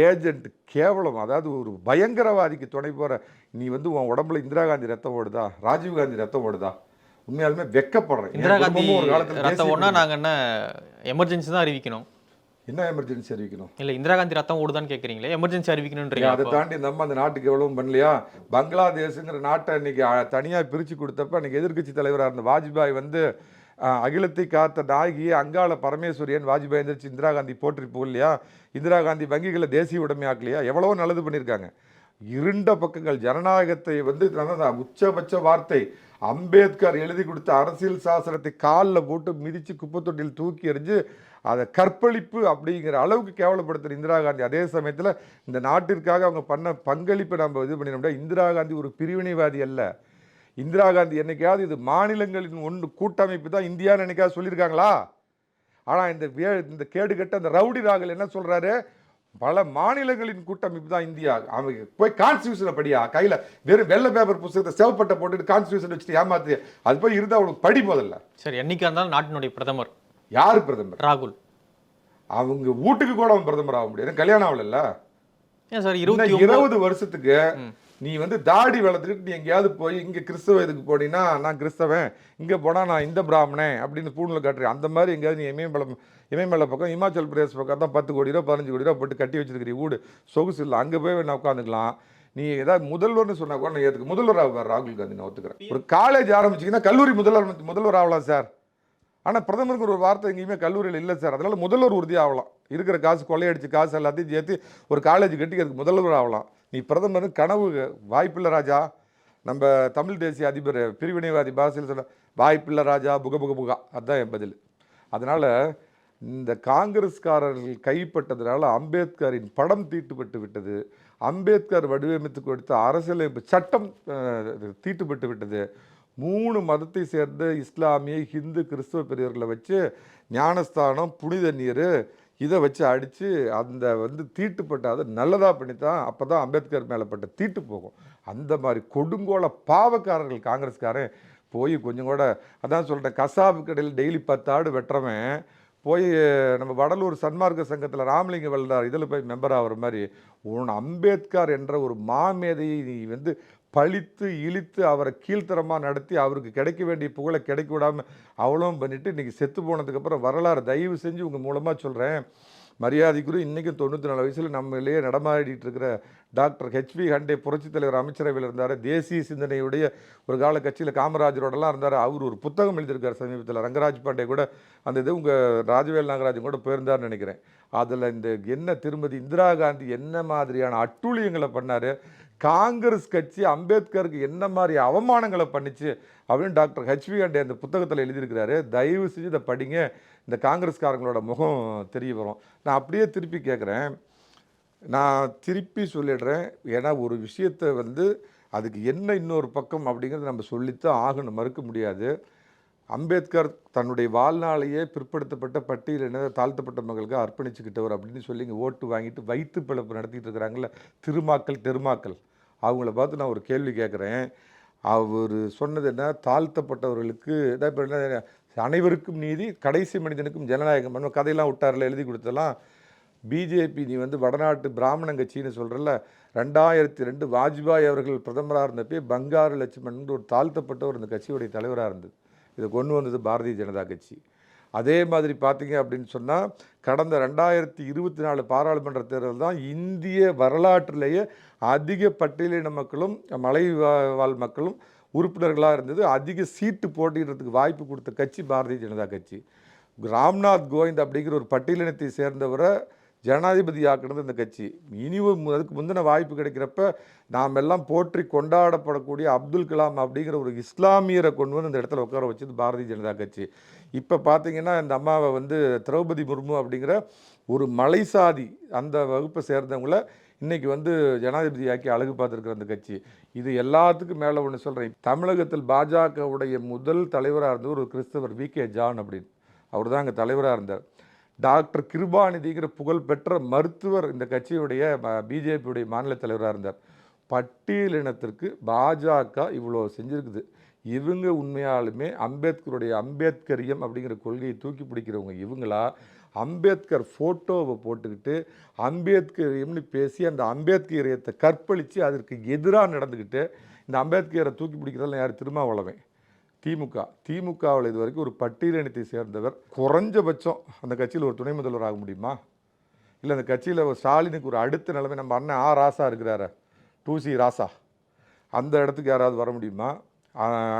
ஏஜென்ட் கேவலம். அதாவது ஒரு பயங்கரவாதிக்கு துணை போகிற நீ உன் உடம்புல இந்திரா காந்தி ரத்தம் ஓடுதா, ராஜீவ் காந்தி ரத்தம் ஓடுதா? உண்மையாலுமே வெக்கப்படுறேன். இந்திரா காந்தி ரத்தம் ஓடுனா நாங்கள் என்ன எமர்ஜென்சி தான் அறிவிக்கணும்? என்ன எமர்ஜென்சி அறிவிக்கணும்? இல்லை, இந்திரா காந்தி ரத்தம் ஓடுதான்னு கேட்குறீங்களே, எமர்ஜென்சி அறிவிக்கணுன்றீங்க. அதை தாண்டி நம்ம அந்த நாட்டுக்கு எவ்வளவும் பண்ணலையா? பங்களாதேஷுங்கிற நாட்டை இன்னைக்கு தனியாக பிரித்து கொடுத்தப்ப அன்றைக்கி எதிர்கட்சி தலைவராக இருந்த வாஜ்பாய் அகிலத்தை காத்த நாயகியை அங்காள பரமேஸ்வரியன் வாஜ்பாய் எந்திரிச்சு இந்திரா காந்தி போற்றி போகலையா? இந்திரா காந்தி வங்கிகளை தேசிய உடைமையாக்கலையா? எவ்வளவோ நல்லது பண்ணியிருக்காங்க. இருண்ட பக்கங்கள் ஜனநாயகத்தை உச்சபட்ச வார்த்தை அம்பேத்கர் எழுதி கொடுத்த அரசியல் சாசனத்தை காலில் போட்டு மிதித்து குப்பை தொட்டியில் தூக்கி எறிஞ்சு அதை கற்பழிப்பு அப்படிங்கிற அளவுக்கு கேவலப்படுத்துகிற இந்திரா காந்தி. அதே சமயத்தில் இந்த நாட்டிற்காக அவங்க பண்ண பங்களிப்பை நம்ம இது பண்ணினோம்னா, இந்திரா காந்தி ஒரு பிரிவினைவாதி அல்ல. இந்திரா காந்தி என்னைக்காவது இது மாநிலங்களின் கூட்டமைப்பு தான் இந்தியான்னு என்னைக்காவது சொல்லியிருக்காங்களா? ஆனால் இந்த கேடுகட்ட அந்த ரவுடி ராகுல் என்ன சொல்கிறாரு, பல மாநிலங்களின் கூட்டமைப்பு தான் இந்தியா. அவங்க போய் கான்ஸ்டியூஷனை படியா, கையில் வெறும் வெள்ளை பேப்பர் புத்தகத்தை செவப்பட்ட போட்டுட்டு கான்ஸ்டியூஷன் வச்சுட்டு ஏமாத்து, அது போய் இருந்தால் அவங்களுக்கு படி போதில்ல. சரி, என்னைக்கா இருந்தாலும் நாட்டினுடைய பிரதமர் யாரு? பிரதமர் ராகுல். அவங்க வீட்டுக்கு கூட அவன் பிரதமர் ஆக முடியாது, கல்யாணம் ஆகல. ஏன் சார் 20 வருஷத்துக்கு நீ வந்து தாடி வளர்த்துக்கிட்டு நீ எங்கேயாவது போய் இங்கே கிறிஸ்தவ இதுக்கு போனீங்கன்னா நான் கிறிஸ்தவன், இங்கே போனால் நான் இந்த பிராமணன் அப்படின்னு பூணில் காட்டுறேன். அந்த மாதிரி எங்கேயாவது நீ இமயமலை பக்கம் இமாச்சல் பிரதேஷ் பக்கம் தான் 10 கோடி ரூபா 15 கோடி ரூபா போட்டு கட்டி வச்சிருக்கிற வீடு சொகுசு இல்லை, அங்கே போய் நான் உட்காந்துக்கலாம். நீ ஏதாவது முதல்வர்னு சொன்னா கூட நான் ஏற்றுக்கு முதல்வர் ஆகுவார் ராகுல் காந்தி, நான் ஒத்துக்கிறேன். ஒரு காலேஜ் ஆரம்பிச்சிங்கன்னா கல்லூரி முதல்வர் ஆகலாம் சார். ஆனால் பிரதமருக்கு ஒரு வார்த்தை எங்கேயுமே கல்லூரியில் இல்லை சார். அதனால் முதல்வர் உறுதியாக ஆகலாம். இருக்கிற காசு கொள்ளையடிச்சு காசு எல்லாத்தையும் சேர்த்து ஒரு காலேஜ் கட்டி அதுக்கு முதல்வர் ஆகலாம். நீ பிரதமர் கனவு வாய்ப்பில்லை ராஜா. நம்ம தமிழ் தேசிய அதிபர் பிரிவினைவாதி பாஷையில் சொல்ல வாய்ப்பில்லை ராஜா, புக புக புகா, அதுதான் என் பதில். அதனால் இந்த காங்கிரஸ்காரர்கள் கைப்பட்டதுனால அம்பேத்கரின் படம் தீட்டுப்பட்டு விட்டது. அம்பேத்கர் வடிவமைத்து கொடுத்த அரசியலமைப்பு சட்டம் தீட்டுப்பட்டு விட்டது. 3 மதத்தை சேர்ந்த இஸ்லாமிய, ஹிந்து, கிறிஸ்துவ பெரியவர்களை வச்சு ஞானஸ்தானம், புனித நீர் இதை வச்சு அடித்து அந்த வந்து தீட்டுப்பட்ட அதை நல்லதாக பண்ணித்தான் அப்போ தான் அம்பேத்கர் மேலே பட்ட தீட்டு போகும். அந்த மாதிரி கொடுங்கோல பாவக்காரர்கள் காங்கிரஸ்காரன் போய் கொஞ்சம் கூட, அதான் சொல்கிறேன், கசாப்பு கடையில் டெய்லி 10 ஆடு வெட்டுறவன் போய் நம்ம வடலூர் சன்மார்க்க சங்கத்தில் ராமலிங்க வல்லார் இதில் போய் மெம்பர் ஆகிற மாதிரி அம்பேத்கர் என்ற ஒரு மாமேதையை நீ வந்து பழித்து இழித்து அவரை கீழ்த்தரமாக நடத்தி அவருக்கு கிடைக்க வேண்டிய புகழை கிடைக்க விடாமல் அவ்வளவும் பண்ணிவிட்டு இன்றைக்கி செத்து போனதுக்கப்புறம் வரலாறு தயவு செஞ்சு உங்கள் மூலமாக சொல்கிறேன். மரியாதைக்குரிய இன்றைக்கும் 94 வயசில் நம்மளையே நடமாடிட்டு இருக்கிற டாக்டர் ஹெச்வி ஹண்டே புரட்சித் தலைவர் அமைச்சரவையில் இருந்தார். தேசிய சிந்தனையுடைய ஒரு கால கட்சியில் காமராஜரோடலாம் இருந்தார். அவர் ஒரு புத்தகம் எழுதியிருக்கார் சமீபத்தில். ரங்கராஜ் பாண்டே கூட அந்த இது உங்கள் ராஜவேல் நாகராஜன் கூட போயிருந்தார்னு நினைக்கிறேன். அதில் இந்த என்ன திருமதி இந்திரா காந்தி என்ன மாதிரியான அட்டூழியங்களை பண்ணார், காங்கிரஸ் கட்சி அம்பேத்கருக்கு என்ன மாதிரி அவமானங்களை பண்ணிச்சு அப்படின்னு டாக்டர் ஹெச்வி ஹண்டே அந்த புத்தகத்தில் எழுதியிருக்கிறாரு. தயவு செஞ்சு இதை படிங்க. இந்த காங்கிரஸ்காரங்களோட முகம் தெரிய வரும். நான் அப்படியே திருப்பி கேட்குறேன், நான் திருப்பி சொல்லிடுறேன். ஏன்னா ஒரு விஷயத்தை வந்து அதுக்கு என்ன இன்னொரு பக்கம் அப்படிங்கிறது நம்ம சொல்லித்தான் ஆகணும், மறுக்க முடியாது. அம்பேத்கர் தன்னுடைய வாழ்நாளையே பிற்படுத்தப்பட்ட பட்டியலின தாழ்த்தப்பட்ட மக்களுக்கு அர்ப்பணிச்சுக்கிட்டவர் அப்படின்னு சொல்லி இங்கே ஓட்டு வாங்கிட்டு வயிற்று பிழப்பு நடத்திட்டு இருக்கிறாங்கல்ல தெருமாக்கள், அவங்கள பார்த்து நான் ஒரு கேள்வி கேட்குறேன். அவர் சொன்னது என்ன, தாழ்த்தப்பட்டவர்களுக்கு இப்போ என்ன அனைவருக்கும் நீதி, கடைசி மனிதனுக்கும் ஜனநாயகம் பண்ண கதையெல்லாம் விட்டாரில் எழுதி கொடுத்தலாம். பிஜேபி நீ வந்து வடநாட்டு பிராமணன் கட்சின்னு சொல்கிறல்ல, 2002 வாஜ்பாய் அவர்கள் பிரதமராக இருந்தப்பே பங்காரு லட்சுமணன் ஒரு தாழ்த்தப்பட்டவர் இந்த கட்சியுடைய தலைவராக இருந்தது. இதை கொண்டு வந்தது பாரதிய ஜனதா கட்சி. அதே மாதிரி பார்த்தீங்க அப்படின்னு சொன்னால் கடந்த 2024 பாராளுமன்ற தேர்தல் தான் இந்திய வரலாற்றிலேயே அதிக பட்டியலின மக்களும் மலைவாழ் மக்களும் உறுப்பினர்களாக இருந்தது. அதிக சீட்டு போட்டிடுறதுக்கு வாய்ப்பு கொடுத்த கட்சி பாரதிய ஜனதா கட்சி. ராம்நாத் கோவிந்த் அப்படிங்கிற ஒரு பட்டியலினத்தை சேர்ந்தவரை ஜனாதிபதி ஆக்கினது இந்த கட்சி. இனியும் அதுக்கு முந்தின வாய்ப்பு கிடைக்கிறப்ப நாம் எல்லாம் போற்றி கொண்டாடப்படக்கூடிய அப்துல் கலாம் அப்படிங்கிற ஒரு இஸ்லாமியரை கொண்டு வந்து இந்த இடத்துல உட்கார வச்சது பாரதிய ஜனதா கட்சி. இப்போ பார்த்தீங்கன்னா இந்த அம்மாவை வந்து திரௌபதி முர்மு அப்படிங்கிற ஒரு மலைசாதி அந்த வகுப்பை சேர்ந்தவங்கள இன்றைக்கி வந்து ஜனாதிபதியாக்கி அழகு பார்த்துருக்குற அந்த கட்சி. இது எல்லாத்துக்கும் மேலே ஒன்று சொல்கிறேன், தமிழகத்தில் பாஜகவுடைய முதல் தலைவராக இருந்தவர் ஒரு கிறிஸ்தவர் வி.கே. ஜான் அப்படின்னு. அவர் தான் அங்கே தலைவராக இருந்தார். டாக்டர் கிருபாநிதிங்கிற புகழ்பெற்ற மருத்துவர் இந்த கட்சியுடைய பிஜேபியுடைய மாநில தலைவராக இருந்தார். பட்டியலினத்திற்கு பாஜக இவ்வளோ செஞ்சுருக்குது. இவங்க உண்மையாலுமே அம்பேத்கரியம் அப்படிங்கிற கொள்கையை தூக்கி பிடிக்கிறவங்க இவங்களா, அம்பேத்கர் ஃபோட்டோவை போட்டுக்கிட்டு அம்பேத்கரியம்னு பேசி அந்த அம்பேத்கரியத்தை கற்பழித்து அதற்கு எதிராக நடந்துக்கிட்டு இந்த அம்பேத்கரை தூக்கி பிடிக்கிறதெல்லாம் யார்? திருமாவளவன், திமுகவில் இது வரைக்கும் ஒரு பட்டியலினத்தை சேர்ந்தவர் குறைஞ்சபட்சம் அந்த கட்சியில் ஒரு துணை முதல்வர் ஆக முடியுமா? இல்லை அந்த கட்சியில் ஒரு ஸ்டாலினுக்கு ஒரு அடுத்த நிலைமை, நம்ம அண்ணன் ராசா இருக்கிறார 2C ராசா, அந்த இடத்துக்கு யாராவது வர முடியுமா?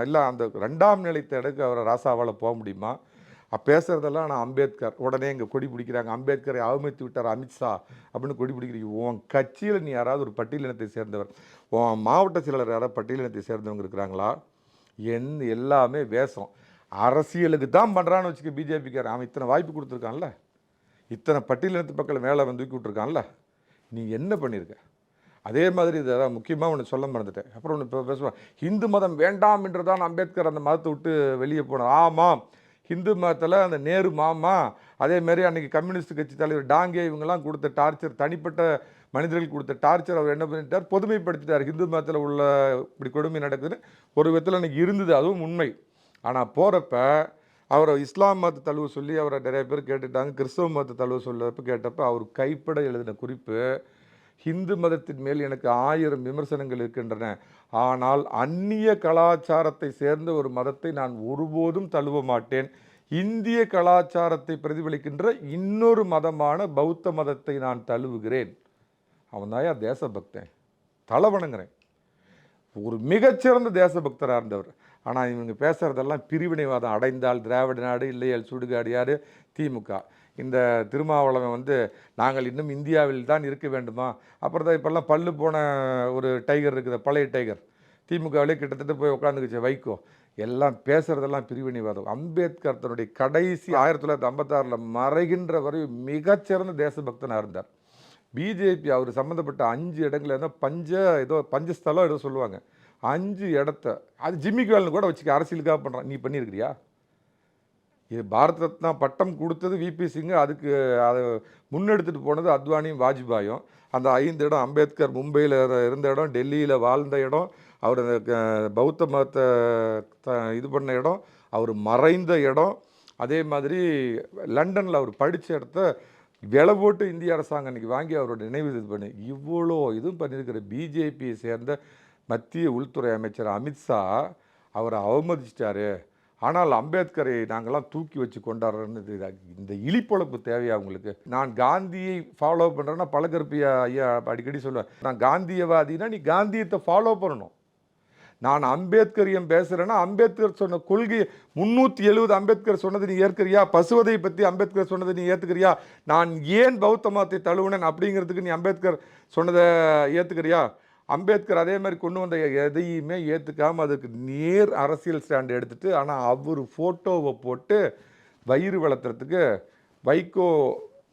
இல்லை அந்த 2ஆம் நிலைத்த இடத்துக்கு அவரை ராசாவால் போக முடியுமா? பேசுகிறதெல்லாம் நான் அம்பேத்கர், உடனே இங்கே கொடி பிடிக்கிறாங்க, அம்பேத்கரை அவமதித்து விட்டார் அமித்ஷா அப்படின்னு கொடி பிடிக்கிறீங்க. உன் கட்சியில் நீ யாராவது ஒரு பட்டியலினத்தை சேர்ந்தவர், உன் மாவட்ட செயலர் யாராவது பட்டியலினத்தை சேர்ந்தவங்க இருக்கிறாங்களா? எல்லாமே வேஷம். அரசியலுக்கு தான் பண்ணுறான்னு வச்சுக்க பிஜேபிக்காரன். அவன் இத்தனை வாய்ப்பு கொடுத்துருக்கான்ல, இத்தனை பட்டியலினத்து மக்களை மேலே வந்து தூக்கி விட்டுருக்கான்ல, நீ என்ன பண்ணியிருக்க? அதே மாதிரி இதை முக்கியமாக ஒன்று சொல்ல மறந்துட்டேன். அப்புறம் ஒன்று இப்போ பேசுவான், ஹிந்து மதம் வேண்டாம் என்று தான் அம்பேத்கர் அந்த மதத்தை விட்டு வெளியே போனார். ஆமாம், ஹிந்து மதத்தில் அந்த நேரு மாமா, அதேமாரி அன்றைக்கி கம்யூனிஸ்ட் கட்சி தலைவர் டாங்கே இவங்கெல்லாம் கொடுத்த டார்ச்சர், தனிப்பட்ட மனிதர்கள் கொடுத்த டார்ச்சர் அவர் என்ன பண்ணிட்டார்? பொதுமைப்படுத்திட்டார். ஹிந்து மதத்தில் உள்ள இப்படி கொடுமை நடக்குதுன்னு ஒரு விதத்தில் அன்றைக்கி இருந்தது, அதுவும் உண்மை. ஆனால் போகிறப்ப அவரை இஸ்லாம் மதத்தை தழுவ சொல்லி அவரை நிறைய பேர் கேட்டுட்டாங்க. கிறிஸ்தவ மதத்தை தழுவ சொல்லப்போ கேட்டப்போ அவர் கைப்பட எழுதின குறிப்பு, ஹிந்து மதத்தின் மேல் எனக்கு 1000 விமர்சனங்கள் இருக்கின்றன. ஆனால் அந்நிய கலாச்சாரத்தை சேர்ந்த ஒரு மதத்தை நான் ஒருபோதும் தழுவ மாட்டேன். இந்திய கலாச்சாரத்தை பிரதிபலிக்கின்ற இன்னொரு மதமான பௌத்த மதத்தை நான் தழுவுகிறேன். அவன் தாயா தேசபக்தன், தலை வணங்குறேன். ஒரு மிகச்சிறந்த தேசபக்தராக இருந்தவர். ஆனால் இவங்க பேசுகிறதெல்லாம் பிரிவினைவாதம். அடைந்தால் திராவிட நாடு, இல்லையால் சுடுகாடு. யார்? திமுக. இந்த திருமாவளவன் வந்து நாங்கள் இன்னும் இந்தியாவில் தான் இருக்க வேண்டுமா? அப்புறம் தான் இப்போல்லாம் பல்லு போன ஒரு டைகர் இருக்குது, பழைய டைகர். திமுகவிலே கிட்டத்தட்ட போய் உட்காந்துக்குச்சு வைகோ. எல்லாம் பேசுகிறதெல்லாம் பிரிவினைவாதம். அம்பேத்கர் தன்னுடைய கடைசி 1956 மறைகின்ற வரை மிகச்சிறந்த தேசபக்தனாக இருந்தார். பிஜேபி அவர் சம்மந்தப்பட்ட 5 இடங்கள் ஏதோ பஞ்சஸ்தலம் ஏதோ சொல்லுவாங்க. 5 இடத்த அது ஜிம்மிக்கு வேலை கூட வச்சுக்க அரசியலுக்காக பண்ணுறான். நீ பண்ணியிருக்கிறியா? இது பாரத் ரத்னா பட்டம் கொடுத்தது விபி சிங். அதுக்கு அதை முன்னெடுத்துட்டு போனது அத்வானியும் வாஜ்பாயும். அந்த 5 இடம் அம்பேத்கர் மும்பையில் இருந்த இடம், டெல்லியில் வாழ்ந்த இடம், அவர் அந்த பௌத்த மதத்தை இது பண்ண இடம், அவர் மறைந்த இடம், அதே மாதிரி லண்டனில் அவர் படித்த இடத்த விலை போட்டு இந்திய அரசாங்கம் அன்றைக்கி வாங்கி அவரோட நினைவு இது பண்ணி இவ்வளோ இதுவும் பண்ணியிருக்கிற பிஜேபியை சேர்ந்த மத்திய உள்துறை அமைச்சர் அமித்ஷா அவரை அவமதிச்சிட்டாரு. ஆனால் அம்பேத்கரை நாங்கள்லாம் தூக்கி வச்சு கொண்டாடுறோன்னு இந்த இழிப்பொழப்பு தேவையா உங்களுக்கு? நான் காந்தியை ஃபாலோ பண்ணுறேன்னா பழக்கருப்பி ஐயா அடிக்கடி சொல்லுவேன், நான் காந்தியவாதினா நீ காந்தியத்தை ஃபாலோ பண்ணணும். நான் அம்பேத்கரியம் பேசுகிறேன்னா அம்பேத்கர் சொன்ன கொள்கை 370 அம்பேத்கர் சொன்னது நீ ஏற்கிறியா? பசுவதை பற்றி அம்பேத்கர் சொன்னதை நீ ஏற்றுக்கிறியா? நான் ஏன் பௌத்த மதத்தை தழுவுனேன் அப்படிங்கிறதுக்கு நீ அம்பேத்கர் சொன்னதை ஏற்றுக்கிறியா? அம்பேத்கர் அதே மாதிரி கொண்டு வந்த எதையுமே ஏற்றுக்காமல் அதுக்கு நேர் அரசியல் ஸ்டாண்டு எடுத்துகிட்டு, ஆனால் அவர் ஃபோட்டோவை போட்டு வயிறு வளர்த்துறதுக்கு வைகோ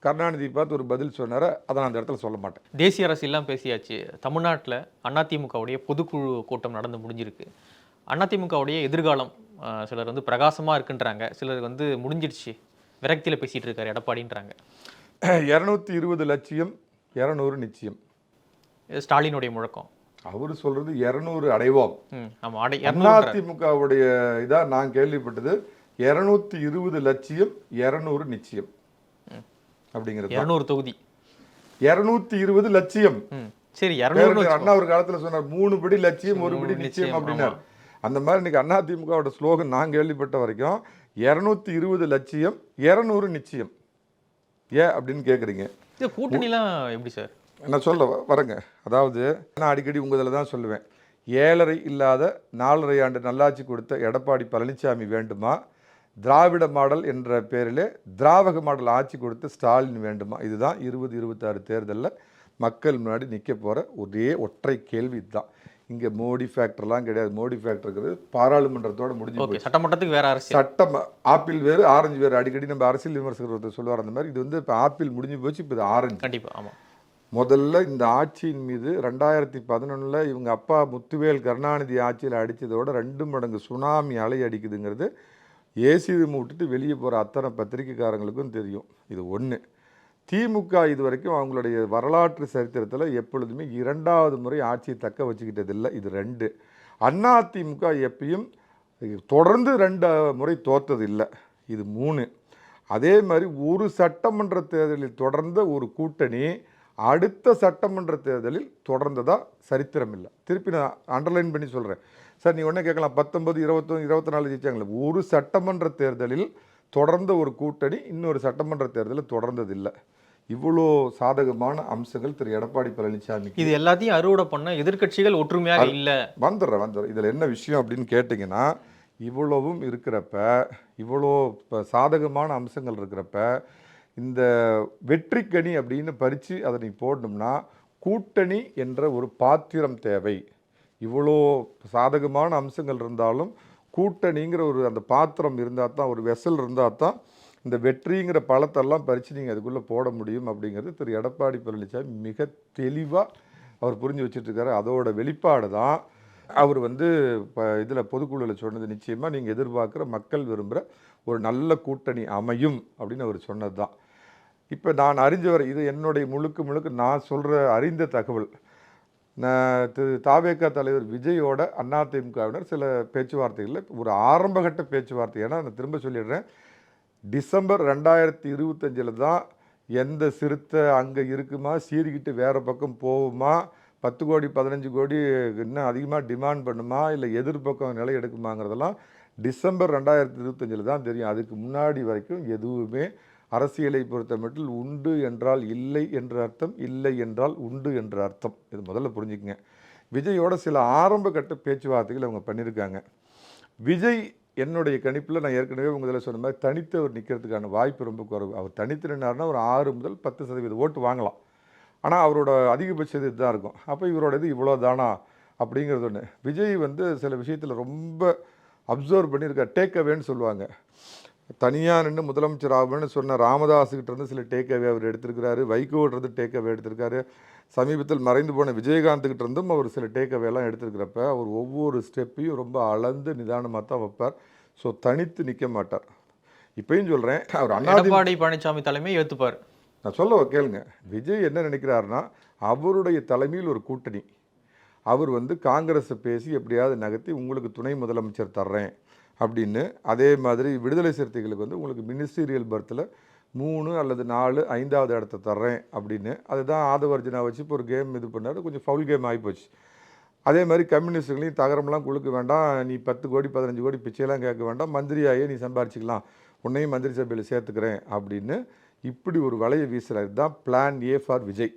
கருணாநிதி பார்த்து ஒரு பதில் சொன்னார். அதை நான் அந்த இடத்துல சொல்ல மாட்டேன். தேசிய அரசியல்லாம் பேசியாச்சு. தமிழ்நாட்டில் அதிமுகவுடைய பொதுக்குழு கூட்டம் நடந்து முடிஞ்சிருக்கு. அதிமுகவுடைய எதிர்காலம் சிலர் வந்து பிரகாசமாக இருக்குன்றாங்க, சிலர் வந்து முடிஞ்சிடுச்சு விரக்தியில் பேசிகிட்டு இருக்காரு எடப்பாடின்றாங்க. 220 லட்சியம் 200 நிச்சயம் ஸ்டாலினுடைய முழக்கம். அவர் சொல்றது 200 அடைவோம். அதிமுகவுடைய இதா நான் கேள்விப்பட்டது 220 லட்சியம் 200 நிச்சயம் அப்படிங்கிறது. 200 தொகுதி 220 லட்சியம். சரி, அண்ணா ஒரு காலத்துல சொன்னார் 3 படி லட்சியம் 1 படி நிச்சயம் அப்படின்னார். அந்த மாதிரி இன்னைக்கு அதிமுகவோட ஸ்லோகன் நான் கேள்விப்பட்ட வரைக்கும் 220 லட்சியம் 200 நிச்சயம். ஏன் அப்படின்னு கேட்குறீங்க? கூட்டணிலாம் எப்படி சார்? நான் சொல்ல வரேங்க. அதாவது நான் அடிக்கடி உங்கள் இதில் தான் சொல்லுவேன், 7.5 இல்லாத 4.5 ஆண்டு நல்லாட்சி கொடுத்த எடப்பாடி பழனிசாமி வேண்டுமா, திராவிட மாடல் என்ற பேரிலே திராவக மாடல் ஆட்சி கொடுத்த ஸ்டாலின் வேண்டுமா? இதுதான் 2026 தேர்தலில் மக்கள் முன்னாடி நிற்க போகிற ஒரே ஒற்றை கேள்வி இதுதான். இங்கே மோடி ஃபேக்டர்லாம் கிடையாது. மோடி ஃபேக்டருங்கிறது பாராளுமன்றத்தோட முடிஞ்சு சட்டமன்றத்துக்கு வேற அரசு. சட்டம் ஆப்பிள் வேறு ஆரஞ்சு வேறு. அடிக்கடி நம்ம அரசியல் விமர்சகர் சொல்லுவார் அந்த மாதிரி. இது வந்து இப்போ ஆப்பிள் முடிஞ்சு போச்சு, இப்போ இது ஆரஞ்சு. கண்டிப்பாக. ஆமாம். முதல்ல இந்த ஆட்சியின் மீது 2011 இவங்க அப்பா முத்துவேல் கருணாநிதி ஆட்சியில் அடித்ததோட 2 மடங்கு சுனாமி அலை அடிக்குதுங்கிறது ஏசி ரூம் விட்டுட்டு வெளியே போகிற அத்தனை பத்திரிகைக்காரங்களுக்கும் தெரியும். இது ஒன்று. திமுக இது வரைக்கும் அவங்களுடைய வரலாற்று சரித்திரத்தில் எப்பொழுதுமே 2வது முறை ஆட்சியை தக்க வச்சுக்கிட்டதில்லை. இது 2. அதிமுக எப்பயும் தொடர்ந்து 2 முறை தோற்றது இல்லை. இது 3. அதே மாதிரி ஒரு சட்டமன்ற தேர்தலில் தொடர்ந்த ஒரு கூட்டணி அடுத்த சட்டமன்ற தேர்தலில் தொடர்ந்ததா சரித்திரம் இல்லை. திருப்பி நான் அண்டர்லைன் பண்ணி சொல்கிறேன் சார். நீ ஒன்றே கேட்கலாம், 19, 21, 24 ஜெயிச்சாங்களே. ஒரு சட்டமன்ற தேர்தலில் தொடர்ந்த ஒரு கூட்டணி இன்னொரு சட்டமன்ற தேர்தலில் தொடர்ந்ததில்லை. இவ்வளோ சாதகமான அம்சங்கள் திரு எடப்பாடி பழனிசாமி. இது எல்லாத்தையும் அறுவடை பண்ண எதிர்க்கட்சிகள் ஒற்றுமையாக இல்லை. வந்துடுறேன். இதில் என்ன விஷயம் அப்படின்னு கேட்டிங்கன்னா, இவ்வளவும் இருக்கிறப்ப, இவ்வளோ சாதகமான அம்சங்கள் இருக்கிறப்ப, இந்த வெற்றிக்கணி அப்படின்னு பறித்து அதை நீ போடணும்னா கூட்டணி என்ற ஒரு பாத்திரம் தேவை. இவ்வளோ சாதகமான அம்சங்கள் இருந்தாலும் கூட்டணிங்கிற ஒரு அந்த பாத்திரம் இருந்தால் தான், ஒரு வெசல் இருந்தால் தான் இந்த வெற்றிங்கிற பழத்தெல்லாம் பறித்து நீங்கள் அதுக்குள்ளே போட முடியும் அப்படிங்கிறது திரு எடப்பாடி பழனிசாமி மிக தெளிவாக அவர் புரிஞ்சு வச்சுட்ருக்காரு. அதோட வெளிப்பாடு தான் அவர் வந்து இப்போ இதில் பொதுக்குழுவில் சொன்னது. நிச்சயமாக நீங்கள் எதிர்பார்க்குற மக்கள் விரும்புகிற ஒரு நல்ல கூட்டணி அமையும் அப்படின்னு அவர் சொன்னது தான். இப்போ நான் அறிஞ்சவர், இது என்னுடைய முழுக்க நான் சொல்கிற அறிந்த தகவல். நான் தாவேகா தலைவர் விஜயோட அதிமுகவினர் சில பேச்சுவார்த்தைகளில் ஒரு ஆரம்பகட்ட பேச்சுவார்த்தை, ஏன்னா நான் திரும்ப சொல்லிடுறேன், டிசம்பர் 2025 தான் எந்த சிறுத்தை அங்கே இருக்குமா, சீறிக்கிட்டு வேறு பக்கம் போகுமா, 10 கோடி 15 கோடி இன்னும் அதிகமாக டிமாண்ட் பண்ணுமா, இல்லை எதிர்பக்கம் நிலை எடுக்குமாங்கிறதெல்லாம் டிசம்பர் 2025 தான் தெரியும். அதுக்கு முன்னாடி வரைக்கும் எதுவுமே அரசியலை பொறுத்தமட்டில் உண்டு என்றால் இல்லை என்ற அர்த்தம், இல்லை என்றால் உண்டு என்ற அர்த்தம். இது முதல்ல புரிஞ்சுக்குங்க. விஜயோட சில ஆரம்ப கட்ட பேச்சுவார்த்தைகள் அவங்க பண்ணியிருக்காங்க. விஜய் என்னுடைய கணிப்பில் நான் ஏற்கனவே உங்கள் இதில் சொன்ன மாதிரி தனித்து அவர் நிற்கிறதுக்கான வாய்ப்பு ரொம்ப குறைவு. அவர் தனித்து நின்னார்னா ஒரு 6 முதல் 10% ஓட்டு வாங்கலாம். ஆனால் அவரோட அதிகபட்ச இதுதான் இருக்கும். அப்போ இவரோட இது இவ்வளோ தானா அப்படிங்கிறது ஒன்று. விஜய் சில விஷயத்தில் ரொம்ப அப்சர்வ் பண்ணியிருக்கார். டேக் அவேன்னு சொல்லுவாங்க. தனியாக நின்று முதலமைச்சர் ஆகும்னு சொன்ன ராமதாஸுக்கிட்ட இருந்து சில டேக் அவே அவர் எடுத்திருக்கிறாரு. வைகோட்டிருந்து டேக் அவே எடுத்திருக்காரு. சமீபத்தில் மறைந்து போன விஜயகாந்துக்கிட்ட இருந்தும் அவர் சில டேக் அவேலாம் எடுத்திருக்கிறப்ப அவர் ஒவ்வொரு ஸ்டெப்பையும் ரொம்ப அளந்து நிதானமாக தான் வைப்பார். ஸோ தனித்து நிற்க மாட்டார். இப்பயும் சொல்கிறேன், அவர் எடப்பாடி பழனிசாமி தலைமையை ஏற்றுப்பார். நான் சொல்ல கேளுங்க. விஜய் என்ன நினைக்கிறாருன்னா, அவருடைய தலைமையில் ஒரு கூட்டணி. அவர் காங்கிரஸை பேசி எப்படியாவது நகர்த்தி உங்களுக்கு துணை முதலமைச்சர் தர்றேன் அப்படின்னு. அதே மாதிரி விடுதலை சிறுத்தைகளுக்கு உங்களுக்கு மினிஸ்டீரியல் பர்த்தில் 3 அல்லது 4 5வது இடத்த தர்றேன் அப்படின்னு. அதுதான் ஆதவர்ஜனா வச்சு இப்போ ஒரு கேம் இது பண்ணார். கொஞ்சம் ஃபவுல் கேம் ஆகிப்போச்சு. அதே மாதிரி கம்யூனிஸ்டுகளையும் தகரமெல்லாம் கொடுக்க வேண்டாம், நீ 10 கோடி 15 கோடி பிச்சையெல்லாம் கேட்க வேண்டாம், மந்திரியாயே நீ சம்பாரிச்சிக்கலாம், உன்னையும் மந்திரி சபையில் சேர்த்துக்கிறேன் அப்படின்னு இப்படி ஒரு வலையை வீசுகிறார். இதுதான் பிளான் ஏ ஃபார் விஜய்.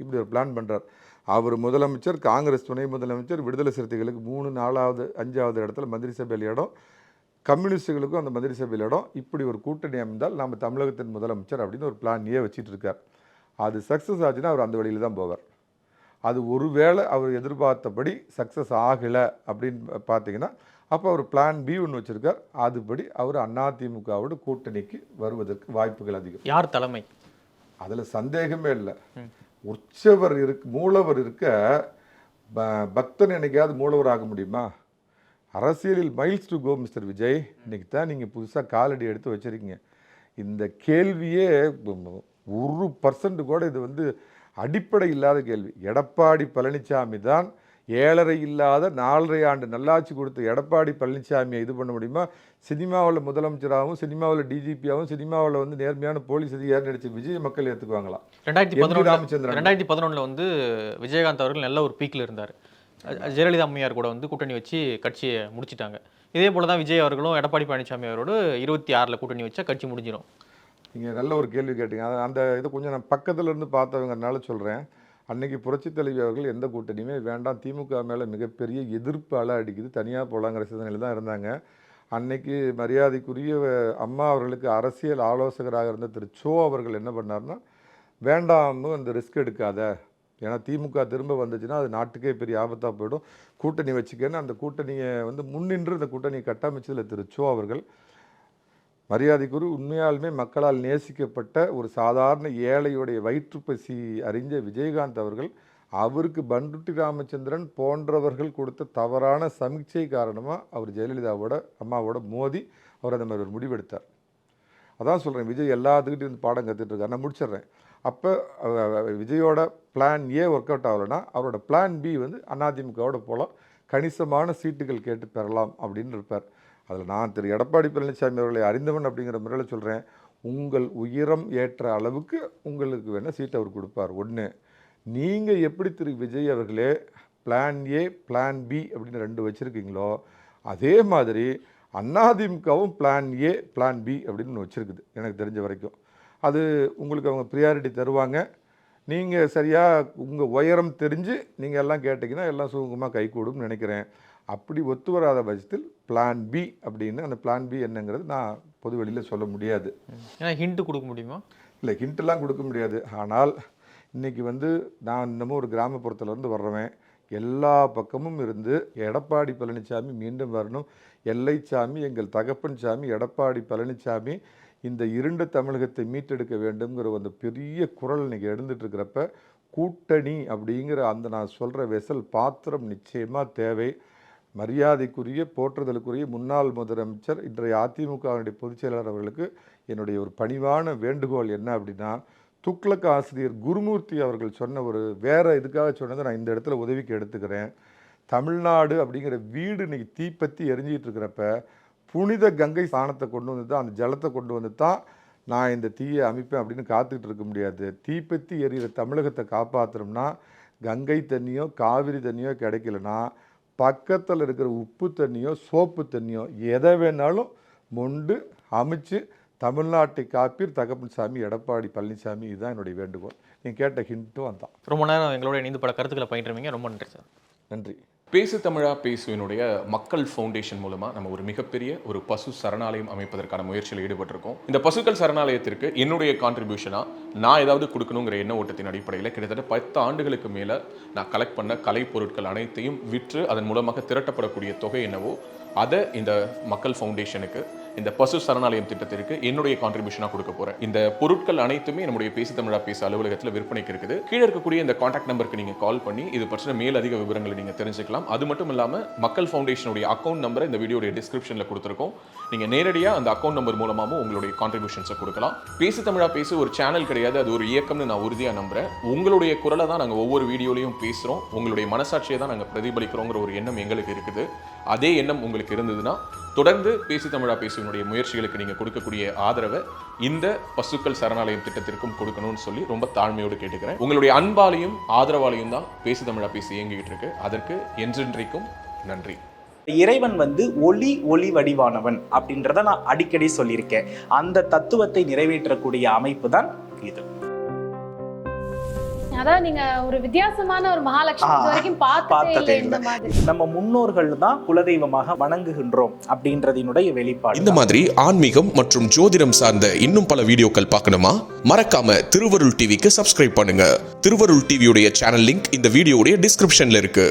இப்படி ஒரு பிளான் பண்ணுறார். அவர் முதலமைச்சர், காங்கிரஸ் துணை முதலமைச்சர், விடுதலை சிறுத்தைகளுக்கு 3 4வது 5வது இடத்துல மந்திரி சபையில் இடம், கம்யூனிஸ்டுகளுக்கும் அந்த மந்திரி சபையில் இடம். இப்படி ஒரு கூட்டணி அமைந்தால் நம்ம தமிழகத்தின் முதலமைச்சர் அப்படின்னு ஒரு பிளான் ஏ வச்சுட்டு இருக்கார். அது சக்ஸஸ் ஆச்சுன்னா அவர் அந்த வழியில் தான் போவார். அது ஒருவேளை அவர் எதிர்பார்த்தபடி சக்ஸஸ் ஆகலை அப்படின்னு பார்த்தீங்கன்னா அப்போ அவர் பிளான் பி ஒன்று வச்சுருக்கார். அதுபடி அவர் அதிமுகவோட கூட்டணிக்கு வருவதற்கு வாய்ப்புகள் அதிகம். யார் தலைமை? அதில் சந்தேகமே இல்லை. உற்சவர் மூலவர் இருக்க பக்தன் என்னைக்காவது மூலவர் ஆக முடியுமா? அரசியலில் miles to go mister Vijay. இன்னைக்கு தான் நீங்கள் புதுசாக காலடி எடுத்து வச்சுருக்கீங்க. இந்த கேள்வியே 1% கூட இது அடிப்படை இல்லாத கேள்வி. எடப்பாடி பழனிசாமி தான் 7.5 இல்லாத 4.5 ஆண்டு நல்லாட்சி கொடுத்த எடப்பாடி பழனிசாமியை இது பண்ண முடியுமா? சினிமாவில் முதலமைச்சராகவும், சினிமாவில் டிஜிபியாகவும், சினிமாவில் நேர்மையான போலீஸ் அதிகாரி நடிச்ச விஜய் மக்கள் ஏற்றுக்குவாங்களா? 2011 விஜயகாந்த் அவர்கள் நல்ல ஒரு பீக்கில் இருந்தார். ஜெயலலிதா அம்மையார் கூட கூட்டணி வச்சு கட்சியை முடிச்சிட்டாங்க. இதே போல தான் விஜய் அவர்களும் எடப்பாடி பழனிசாமி அவரோடு 26 கூட்டணி வச்சா கட்சி முடிஞ்சிடும். நீங்கள் நல்ல ஒரு கேள்வி கேட்டீங்க. அந்த இது கொஞ்சம் நான் பக்கத்தில் இருந்து பார்த்தவங்கனால சொல்கிறேன். அன்னைக்கு புரட்சித் தலைவி அவர்கள் எந்த கூட்டணியுமே வேண்டாம், திமுக மேலே மிகப்பெரிய எதிர்ப்பு அலை அடிக்குது, தனியாக போலாங்கிற சிந்தனையில் தான் இருந்தாங்க. அன்னைக்கு மரியாதைக்குரிய அம்மா அவர்களுக்கு அரசியல் ஆலோசகராக இருந்த திரு சோ அவர்கள் என்ன பண்ணார்னா, வேண்டாம்னு அந்த ரிஸ்க் எடுக்காத, ஏன்னா திமுக திரும்ப வந்துச்சுன்னா அது நாட்டுக்கே பெரிய ஆபத்தாக போயிடும், கூட்டணி வச்சுக்கன்னு அந்த கூட்டணியை முன்னின்று இந்த கூட்டணியை கட்டமைச்சதில் திரு சோ அவர்கள். மரியாதைக்குரிய உண்மையாலுமே மக்களால் நேசிக்கப்பட்ட ஒரு சாதாரண ஏழையுடைய வயிற்றுப்பசி அறிஞ்ச விஜயகாந்த் அவர்கள், அவருக்கு பண்டுட்டி ராமச்சந்திரன் போன்றவர்கள் கொடுத்த தவறான சமீட்சை காரணமாக அவர் ஜெயலலிதாவோட அம்மாவோட மோதி அவர் அந்த மாதிரி ஒரு முடிவெடுத்தார். அதான் சொல்கிறேன், விஜய் எல்லாத்துக்கிட்டையும் பாடம் கற்றுட்டு இருக்கார். நான் முடிச்சிடுறேன். அப்போ விஜயோட பிளான் ஏ ஒர்க் அவுட் ஆகலைன்னா அவரோட பிளான் பி அதிமுகவோட போகலாம், கணிசமான சீட்டுகள் கேட்டு பெறலாம் அப்படின்னு இருப்பார். அதில் நான் திரு எடப்பாடி பழனிசாமி அவர்களை அறிந்தவன் அப்படிங்கிற முறையில் சொல்கிறேன், உங்கள் உயரம் ஏற்ற அளவுக்கு உங்களுக்கு வேணால் சீட் அவர் கொடுப்பார். ஒன்று, நீங்கள் எப்படி திரு விஜய் அவர்களே பிளான் ஏ பிளான் பி அப்படின்னு 2 வச்சுருக்கீங்களோ அதே மாதிரி அதிமுகவும் பிளான் ஏ பிளான் பி அப்படின்னு ஒன்று வச்சுருக்குது எனக்கு தெரிஞ்ச வரைக்கும். அது உங்களுக்கு அவங்க ப்ரியாரிட்டி தருவாங்க. நீங்கள் சரியாக உங்கள் உயரம் தெரிஞ்சு நீங்கள் எல்லாம் கேட்டிங்கன்னா எல்லாம் சுகமாக கைகூடும்னு நினைக்கிறேன். அப்படி ஒத்து வராத பட்சத்தில் பிளான் பி அப்படின்னு, அந்த பிளான் பி என்னங்கிறது நான் பொது வெளியில் சொல்ல முடியாது. ஏன்னா ஹிண்ட்டு கொடுக்க முடியுமா? இல்லை, ஹிண்ட்டெல்லாம் கொடுக்க முடியாது. ஆனால் இன்றைக்கி நான் இன்னமும் ஒரு கிராமப்புறத்துலேருந்து வர்றவன், எல்லா பக்கமும் இருந்து எடப்பாடி பழனிசாமி மீண்டும் வரணும், எல்லைச்சாமி எங்கள் தகப்பன் சாமி எடப்பாடி பழனிசாமி இந்த இருண்ட தமிழகத்தை மீட்டெடுக்க வேண்டும்ங்கிற அந்த பெரிய குரல் இன்றைக்கி எழுந்துட்டுருக்கிறப்ப கூட்டணி அப்படிங்கிற அந்த நான் சொல்கிற வெசல் பாத்திரம் நிச்சயமாக தேவை. மரியாதைக்குரிய போற்றுதலுக்குரிய முன்னாள் முதலமைச்சர் இன்றைய அதிமுகவினுடைய பொதுச் செயலாளர் அவர்களுக்கு என்னுடைய ஒரு பணிவான வேண்டுகோள் என்ன அப்படின்னா, துக்ளக் ஆசிரியர் குருமூர்த்தி அவர்கள் சொன்ன ஒரு வேறு இதுக்காக சொன்னதை நான் இந்த இடத்துல உதவிக்கு எடுத்துக்கிறேன். தமிழ்நாடு அப்படிங்கிற வீடு இன்றைக்கி தீப்பற்றி எரிஞ்சிகிட்டு இருக்கிறப்ப புனித கங்கை ஸ்நானத்தை கொண்டு வந்து தான், அந்த ஜலத்தை கொண்டு வந்து தான் நான் இந்த தீயை அமைப்பேன் அப்படின்னு காத்துக்கிட்டு இருக்க முடியாது. தீப்பற்றி எரியிற தமிழகத்தை காப்பாற்றணும்னா கங்கை தண்ணியோ காவிரி தண்ணியோ கிடைக்கலனா பக்கத்தில் இருக்கிற உப்பு தண்ணியோ சோப்பு தண்ணியோ எதை வேணாலும் மொண்டு அமைச்சு தமிழ்நாட்டை காப்பீர் தகப்பன் சாமி எடப்பாடி பழனிசாமி. இதுதான் என்னுடைய வேண்டுகோள். நீங்கள் கேட்ட ஹிண்ட்டும் அதான். ரொம்ப நேரம் எங்களோட இணைந்து பல கருத்துக்களை பயின்றீங்க. ரொம்ப நன்றி சார். நன்றி. பேசு தமிழா பேசுவினுடைய மக்கள் ஃபவுண்டேஷன் மூலமாக நம்ம ஒரு மிகப்பெரிய ஒரு பசு சரணாலயம் அமைப்பதற்கான முயற்சியில் ஈடுபட்டிருக்கோம். இந்த பசுக்கள் சரணாலயத்திற்கு என்னுடைய கான்ட்ரிபியூஷனாக நான் ஏதாவது கொடுக்கணுங்கிற எண்ண ஓட்டத்தின் அடிப்படையில் கிட்டத்தட்ட 10 ஆண்டுகளுக்கு மேலே நான் கலெக்ட் பண்ண கலை பொருட்கள் அனைத்தையும் விற்று அதன் மூலமாக திரட்டப்படக்கூடிய தொகை என்னவோ அதை இந்த மக்கள் ஃபவுண்டேஷனுக்கு, இந்த பசு சரணாலயம் திட்டத்திற்கு என்னுடைய கான்ட்ரிபியூஷனாக கொடுக்க போகிறேன். இந்த பொருட்கள் அனைத்துமே நம்முடைய பேசு தமிழா பேசு அலுவலகத்தில் விற்பனைக்கு இருக்குது. கீழே இருக்கக்கூடிய இந்த கான்டாக்ட் நம்பருக்கு நீங்கள் கால் பண்ணி இது பற்றின மேலதிக விவரங்களை நீங்கள் தெரிஞ்சுக்கலாம். அது மட்டும் இல்லாமல் மக்கள் ஃபவுண்டேஷனுடைய அக்கௌண்ட் நம்பரை இந்த வீடியோடைய டிஸ்கிரிப்ஷனில் கொடுத்துருக்கோம். நீங்கள் நேரடியாக அந்த அக்கௌண்ட் நம்பர் மூலமாகவும் உங்களுடைய கான்ட்ரிபியூஷன்ஸை கொடுக்கலாம். பேசு தமிழா பேசு ஒரு சேனல் கிடையாது, அது ஒரு இயக்கம்னு நான் உறுதியாக நம்புகிறேன். உங்களுடைய குரலை தான் நாங்கள் ஒவ்வொரு வீடியோலையும் பேசுகிறோம், உங்களுடைய மனசாட்சியை தான் நாங்கள் பிரதிபலிக்கிறோங்கிற ஒரு எண்ணம் எங்களுக்கு இருக்குது. அதே எண்ணம் உங்களுக்கு இருந்ததுன்னா தொடர்ந்து பேசு தமிழா பேசுவனுடைய முயற்சிகளுக்கு நீங்கள் கொடுக்கக்கூடிய ஆதரவை இந்த பசுக்கள் சரணாலயம் திட்டத்திற்கும் கொடுக்கணும்னு சொல்லி ரொம்ப தாழ்மையோடு கேட்டுக்கிறேன். உங்களுடைய அன்பாலையும் ஆதரவாலையும் தான் பேசு தமிழா பேசி இயங்கிட்டு இருக்கு. அதற்கு என்றென்றைக்கும் நன்றி. இறைவன் ஒளி வடிவானவன் அப்படின்றத நான் அடிக்கடி சொல்லியிருக்கேன். அந்த தத்துவத்தை நிறைவேற்றக்கூடிய அமைப்பு தான் இது. அதாவது நீங்க ஒரு வித்தியாசமான ஒரு மகாலட்சுமி வரைக்கும் பார்த்ததே இந்த மாதிரி. நம்ம முன்னோர்கள் தான் குலதெய்வமாக வணங்குகின்றோம் அப்படின்றதினுடைய வெளிப்பாடு. இந்த மாதிரி ஆன்மீகம் மற்றும் ஜோதிடம் சார்ந்த இன்னும் பல வீடியோக்கள் பார்க்கணுமா? மறக்காம திருவருள் டிவிக்கு சப்ஸ்கிரைப் பண்ணுங்க. திருவருள் டிவியுடைய சேனல் லிங்க் இந்த வீடியோடைய டிஸ்கிரிப்ஷன்ல இருக்கு.